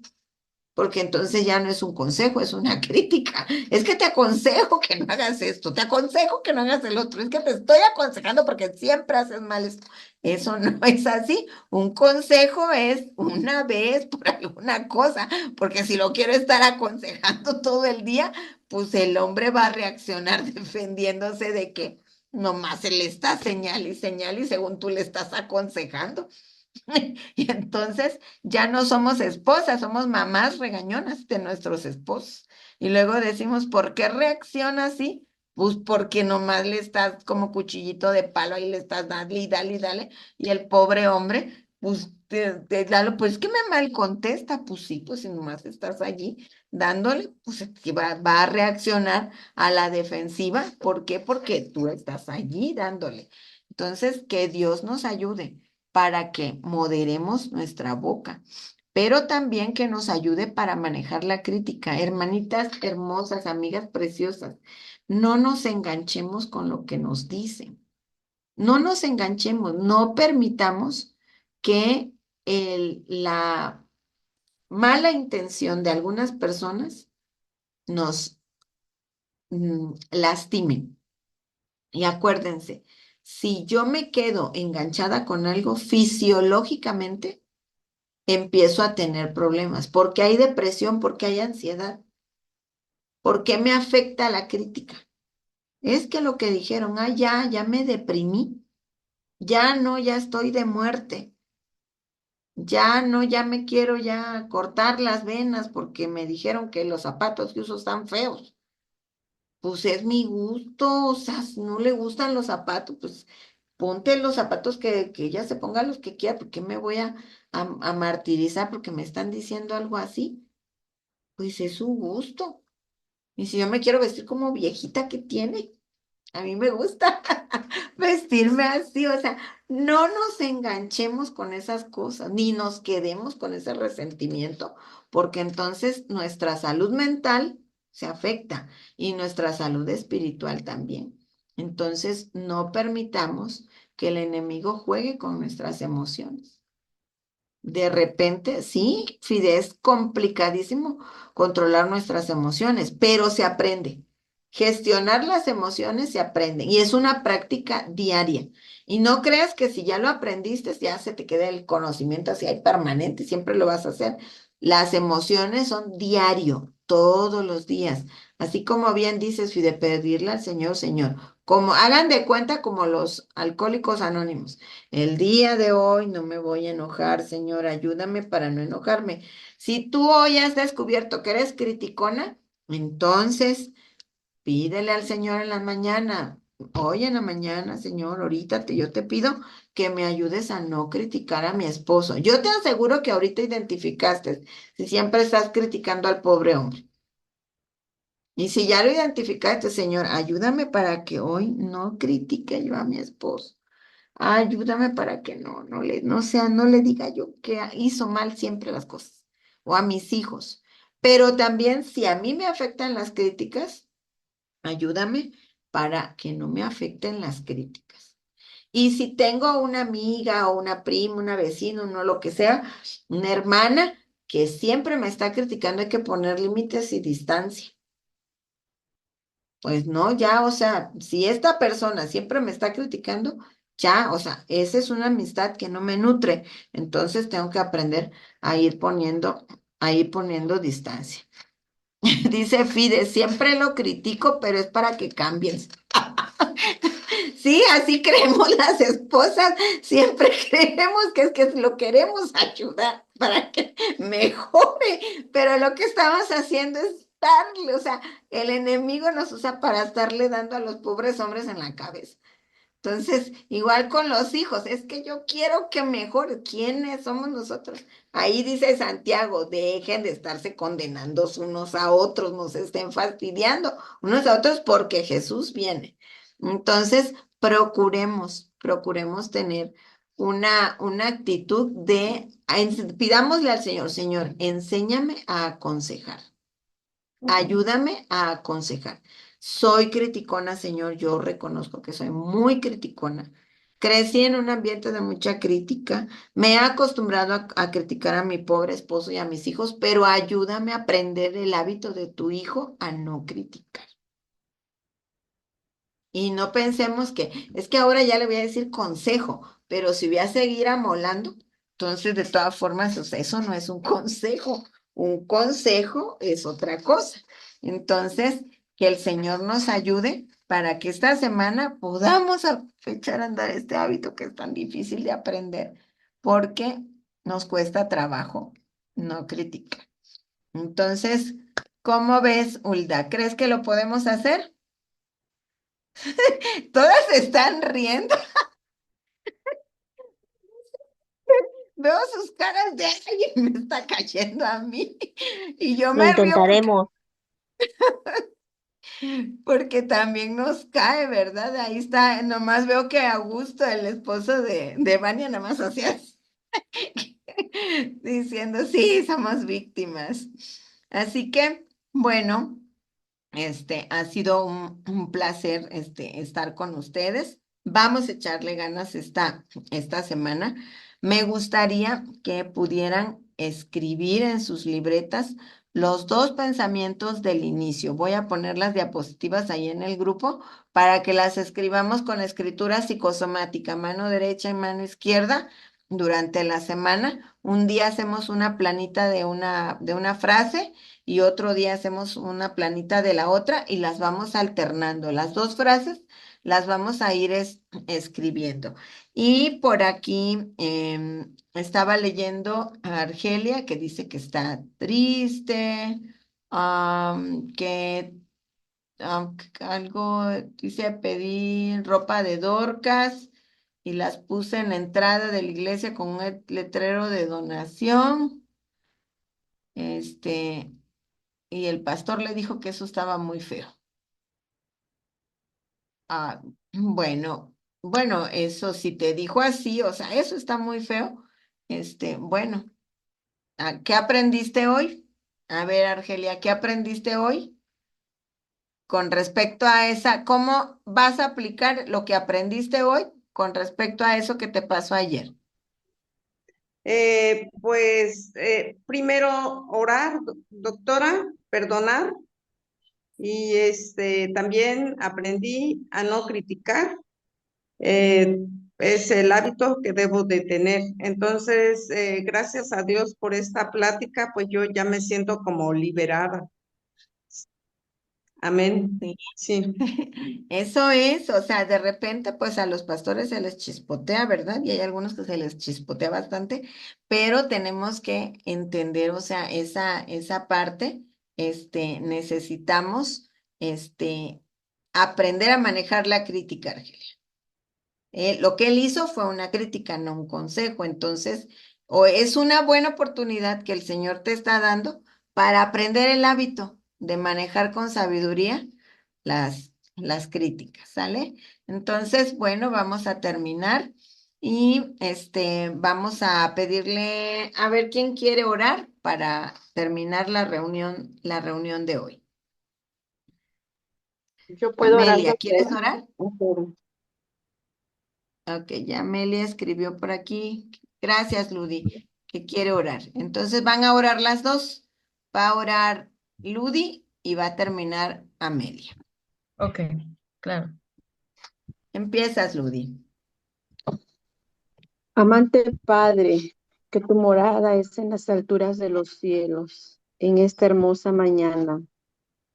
porque entonces ya no es un consejo, es una crítica. Es que te aconsejo que no hagas esto, te aconsejo que no hagas el otro, es que te estoy aconsejando porque siempre haces mal esto. Eso no es así. Un consejo es una vez por alguna cosa, porque si lo quiero estar aconsejando todo el día, pues el hombre va a reaccionar defendiéndose de que nomás se le está señal y según tú le estás aconsejando. Y entonces ya no somos esposas, somos mamás regañonas de nuestros esposos. Y luego decimos, ¿por qué reacciona así? Pues porque nomás le estás como cuchillito de palo, ahí le estás dale y dale y dale. Y el pobre hombre, pues, pues que me mal contesta, pues sí, pues si nomás estás allí dándole, pues que va a reaccionar a la defensiva. ¿Por qué? Porque tú estás allí dándole. Entonces, que Dios nos ayude para que moderemos nuestra boca, pero también que nos ayude para manejar la crítica. Hermanitas hermosas, amigas preciosas, no nos enganchemos con lo que nos dicen. No nos enganchemos, no permitamos que la mala intención de algunas personas nos lastimen. Y acuérdense, si yo me quedo enganchada con algo fisiológicamente, empiezo a tener problemas, porque hay depresión, porque hay ansiedad, porque me afecta la crítica. Es que lo que dijeron, ya me deprimí, ya no, ya estoy de muerte, ya no, ya me quiero ya cortar las venas porque me dijeron que los zapatos que uso están feos. Pues es mi gusto, o sea, si no le gustan los zapatos, pues ponte los zapatos que ella se ponga los que quiera, porque me voy a martirizar porque me están diciendo algo así. Pues es su gusto. Y si yo me quiero vestir como viejita, ¿qué tiene? A mí me gusta vestirme así, o sea, no nos enganchemos con esas cosas, ni nos quedemos con ese resentimiento, porque entonces nuestra salud mental se afecta y nuestra salud espiritual también. Entonces, no permitamos que el enemigo juegue con nuestras emociones. De repente, sí, Fide, es complicadísimo controlar nuestras emociones, pero se aprende. Gestionar las emociones se aprende y es una práctica diaria. Y no creas que si ya lo aprendiste, ya se te queda el conocimiento así ahí permanente, siempre lo vas a hacer. Las emociones son diario, todos los días. Así como bien dices, Fide, pedirle al Señor, Señor, como hagan de cuenta como los alcohólicos anónimos. El día de hoy no me voy a enojar, Señor, ayúdame para no enojarme. Si tú hoy has descubierto que eres criticona, entonces pídele al Señor en la mañana, hoy en la mañana, Señor, ahorita yo te pido que me ayudes a no criticar a mi esposo. Yo te aseguro que ahorita identificaste si siempre estás criticando al pobre hombre. Y si ya lo identificaste, Señor, ayúdame para que hoy no critique yo a mi esposo. Ayúdame para que no le diga yo que hizo mal siempre las cosas. O a mis hijos. Pero también si a mí me afectan las críticas, ayúdame para que no me afecten las críticas. Y si tengo una amiga o una prima, una vecina, no lo que sea, una hermana que siempre me está criticando, hay que poner límites y distancia. Pues no, ya, o sea, si esta persona siempre me está criticando, ya, o sea, esa es una amistad que no me nutre. Entonces tengo que aprender a ir poniendo distancia. Dice Fide, siempre lo critico, pero es para que cambies. Sí, así creemos las esposas, siempre creemos que lo queremos ayudar para que mejore, pero lo que estamos haciendo es darle, o sea, el enemigo nos usa para estarle dando a los pobres hombres en la cabeza. Entonces, igual con los hijos, es que yo quiero que mejore. ¿Quiénes somos nosotros? Ahí dice Santiago, dejen de estarse condenando unos a otros, no se estén fastidiando unos a otros porque Jesús viene. Entonces, procuremos tener una actitud pidámosle al Señor, Señor, enséñame a aconsejar. Ayúdame a aconsejar. Soy criticona, Señor, yo reconozco que soy muy criticona. Crecí en un ambiente de mucha crítica. Me he acostumbrado a criticar a mi pobre esposo y a mis hijos, pero ayúdame a aprender el hábito de tu hijo a no criticar. Y no pensemos es que ahora ya le voy a decir consejo, pero si voy a seguir amolando, entonces de todas formas, o sea, eso no es un consejo. Un consejo es otra cosa. Entonces, que el Señor nos ayude para que esta semana podamos echar a andar este hábito que es tan difícil de aprender, porque nos cuesta trabajo no criticar. Entonces, ¿cómo ves, Hulda? ¿Crees que lo podemos hacer? Todas se están riendo. Veo sus caras de alguien me está cayendo a mí. Y yo Lo me río intentaremos. porque también nos cae, ¿verdad? Ahí está, nomás veo que Augusto, el esposo de Vania, nomás hacía así, diciendo, sí, somos víctimas. Así que, bueno. Ha sido un placer estar con ustedes. Vamos a echarle ganas esta semana. Me gustaría que pudieran escribir en sus libretas los dos pensamientos del inicio. Voy a poner las diapositivas ahí en el grupo para que las escribamos con escritura psicosomática, mano derecha y mano izquierda durante la semana. Un día hacemos una planita de una frase y otro día hacemos una planita de la otra y las vamos alternando. Las dos frases las vamos a ir escribiendo. Y por aquí estaba leyendo a Argelia que dice que está triste, que algo dice pedir ropa de Dorcas y las puse en la entrada de la iglesia con un letrero de donación. Este, y el pastor le dijo que eso estaba muy feo. Ah, bueno, eso si te dijo así, o sea, eso está muy feo. Bueno, ¿qué aprendiste hoy? A ver, Argelia, ¿qué aprendiste hoy con respecto a cómo vas a aplicar lo que aprendiste hoy con respecto a eso que te pasó ayer? Primero orar, doctora, perdonar, y también aprendí a no criticar. Es el hábito que debo de tener. Entonces, gracias a Dios por esta plática, pues yo ya me siento como liberada. Amén. Sí. Sí. Eso es, o sea, de repente pues a los pastores se les chispotea, ¿verdad? Y hay algunos que se les chispotea bastante, pero tenemos que entender, o sea, esa parte, necesitamos, aprender a manejar la crítica, Argelia. Lo que él hizo fue una crítica, no un consejo. Entonces, o es una buena oportunidad que el Señor te está dando para aprender el hábito de manejar con sabiduría las críticas, ¿sale? Entonces, bueno, vamos a terminar y vamos a pedirle a ver quién quiere orar para terminar la reunión de hoy. Yo puedo orar, Amelia, ¿quieres doctora. orar? Ok, ya Amelia escribió por aquí. Gracias, Ludi, que quiere orar. Entonces van a orar las dos. Va a orar Ludi y va a terminar Amelia. Ok, claro. Empiezas, Ludi. Amante Padre, que tu morada es en las alturas de los cielos, en esta hermosa mañana.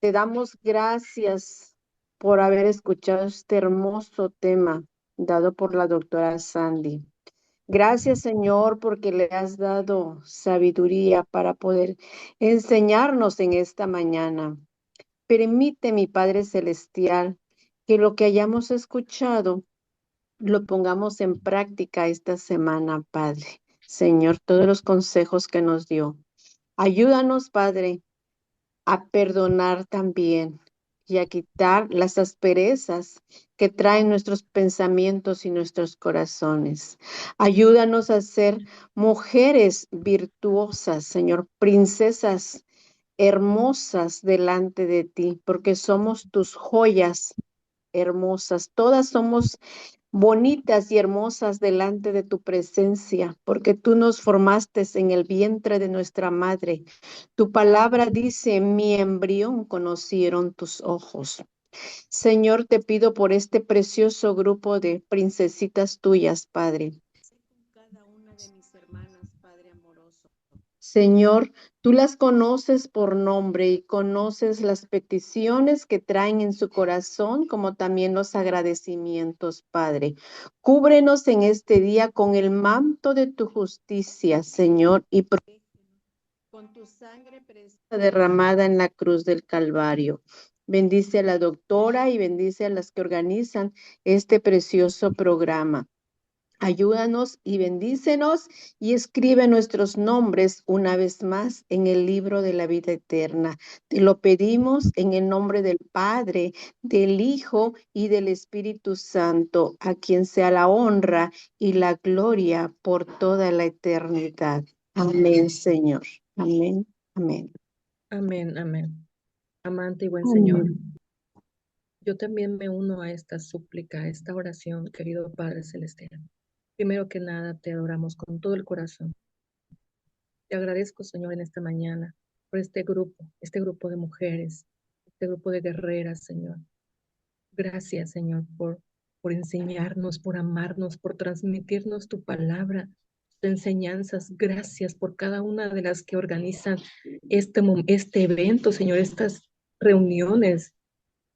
Te damos gracias por haber escuchado este hermoso tema dado por la doctora Sandy. Gracias, Señor, porque le has dado sabiduría para poder enseñarnos en esta mañana. Permite, mi Padre Celestial, que lo que hayamos escuchado lo pongamos en práctica esta semana, Padre. Señor, todos los consejos que nos dio. Ayúdanos, Padre, a perdonar también y a quitar las asperezas que traen nuestros pensamientos y nuestros corazones. Ayúdanos a ser mujeres virtuosas, Señor, princesas hermosas delante de ti, porque somos tus joyas hermosas. Todas somos bonitas y hermosas delante de tu presencia, porque tú nos formaste en el vientre de nuestra madre. Tu palabra dice, mi embrión conocieron tus ojos. Señor, te pido por este precioso grupo de princesitas tuyas, Padre. Sé con cada una de mis hermanas, Padre amoroso. Señor, tú las conoces por nombre y conoces las peticiones que traen en su corazón, como también los agradecimientos, Padre. Cúbrenos en este día con el manto de tu justicia, Señor, y con tu sangre preciosa derramada en la cruz del Calvario. Bendice a la doctora y bendice a las que organizan este precioso programa. Ayúdanos y bendícenos y escribe nuestros nombres una vez más en el libro de la vida eterna. Te lo pedimos en el nombre del Padre, del Hijo y del Espíritu Santo, a quien sea la honra y la gloria por toda la eternidad. Amén, Señor. Amén, amén. Amén, amén. Amante y buen Señor, Amén. yo también me uno a esta súplica, a esta oración, querido Padre Celestial. Primero que nada, te adoramos con todo el corazón. Te agradezco, Señor, en esta mañana por este grupo de mujeres, este grupo de guerreras, Señor. Gracias, Señor, por enseñarnos, por amarnos, por transmitirnos tu palabra, tus enseñanzas. Gracias por cada una de las que organizan este evento, Señor, estas reuniones.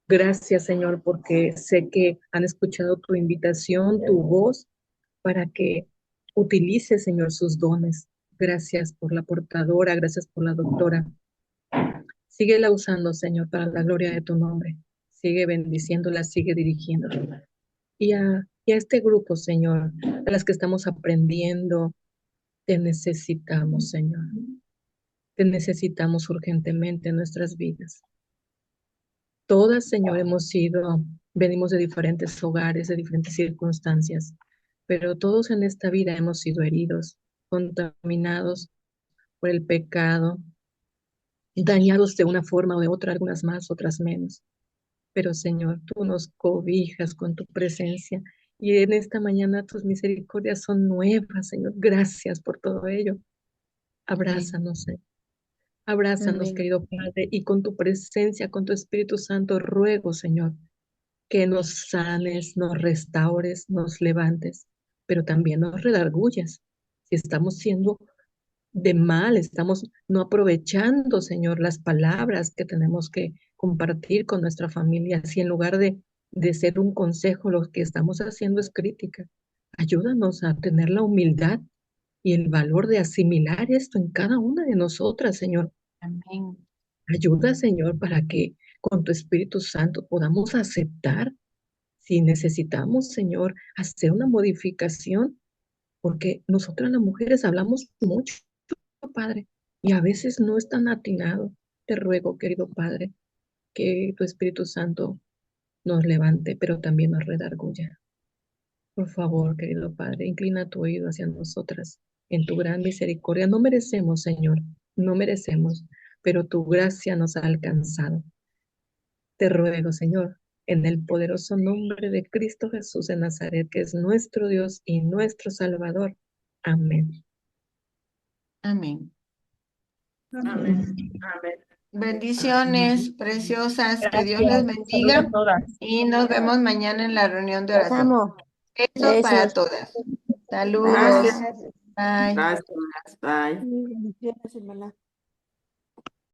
Gracias, Señor, porque sé que han escuchado tu invitación, tu voz, para que utilice, Señor, sus dones. Gracias por la portadora, gracias por la doctora. Síguela usando, Señor, para la gloria de tu nombre. Sigue bendiciéndola, sigue dirigiéndola. Y a este grupo, Señor, a las que estamos aprendiendo, te necesitamos, Señor. Te necesitamos urgentemente en nuestras vidas. Todas, Señor, venimos de diferentes hogares, de diferentes circunstancias, pero todos en esta vida hemos sido heridos, contaminados por el pecado, dañados de una forma o de otra, algunas más, otras menos. Pero Señor, tú nos cobijas con tu presencia y en esta mañana tus misericordias son nuevas, Señor. Gracias por todo ello. Abrázanos, Señor. Abrázanos, Amén. querido Padre, y con tu presencia, con tu Espíritu Santo, ruego, Señor, que nos sanes, nos restaures, nos levantes, pero también nos redargullas. Si estamos siendo de mal, estamos no aprovechando, Señor, las palabras que tenemos que compartir con nuestra familia, si en lugar de ser un consejo, lo que estamos haciendo es crítica. Ayúdanos a tener la humildad y el valor de asimilar esto en cada una de nosotras, Señor. Amén. Ayuda, Señor, para que con tu Espíritu Santo podamos aceptar si necesitamos, Señor, hacer una modificación, porque nosotras las mujeres hablamos mucho, Padre, y a veces no es tan atinado. Te ruego, querido Padre, que tu Espíritu Santo nos levante, pero también nos redarguya. Por favor, querido Padre, inclina tu oído hacia nosotras en tu gran misericordia. No merecemos, Señor, no merecemos, pero tu gracia nos ha alcanzado. Te ruego, Señor, en el poderoso nombre de Cristo Jesús de Nazaret, que es nuestro Dios y nuestro Salvador. Amén. Amén. Amén. Bendiciones preciosas, que Dios les Gracias. Saludos a bendiga todas. y nos vemos mañana en la reunión de Las oración. amo. Besos para Besos. todas. Saludos. Gracias. Bye. Gracias. Bye. Bendiciones, hermana.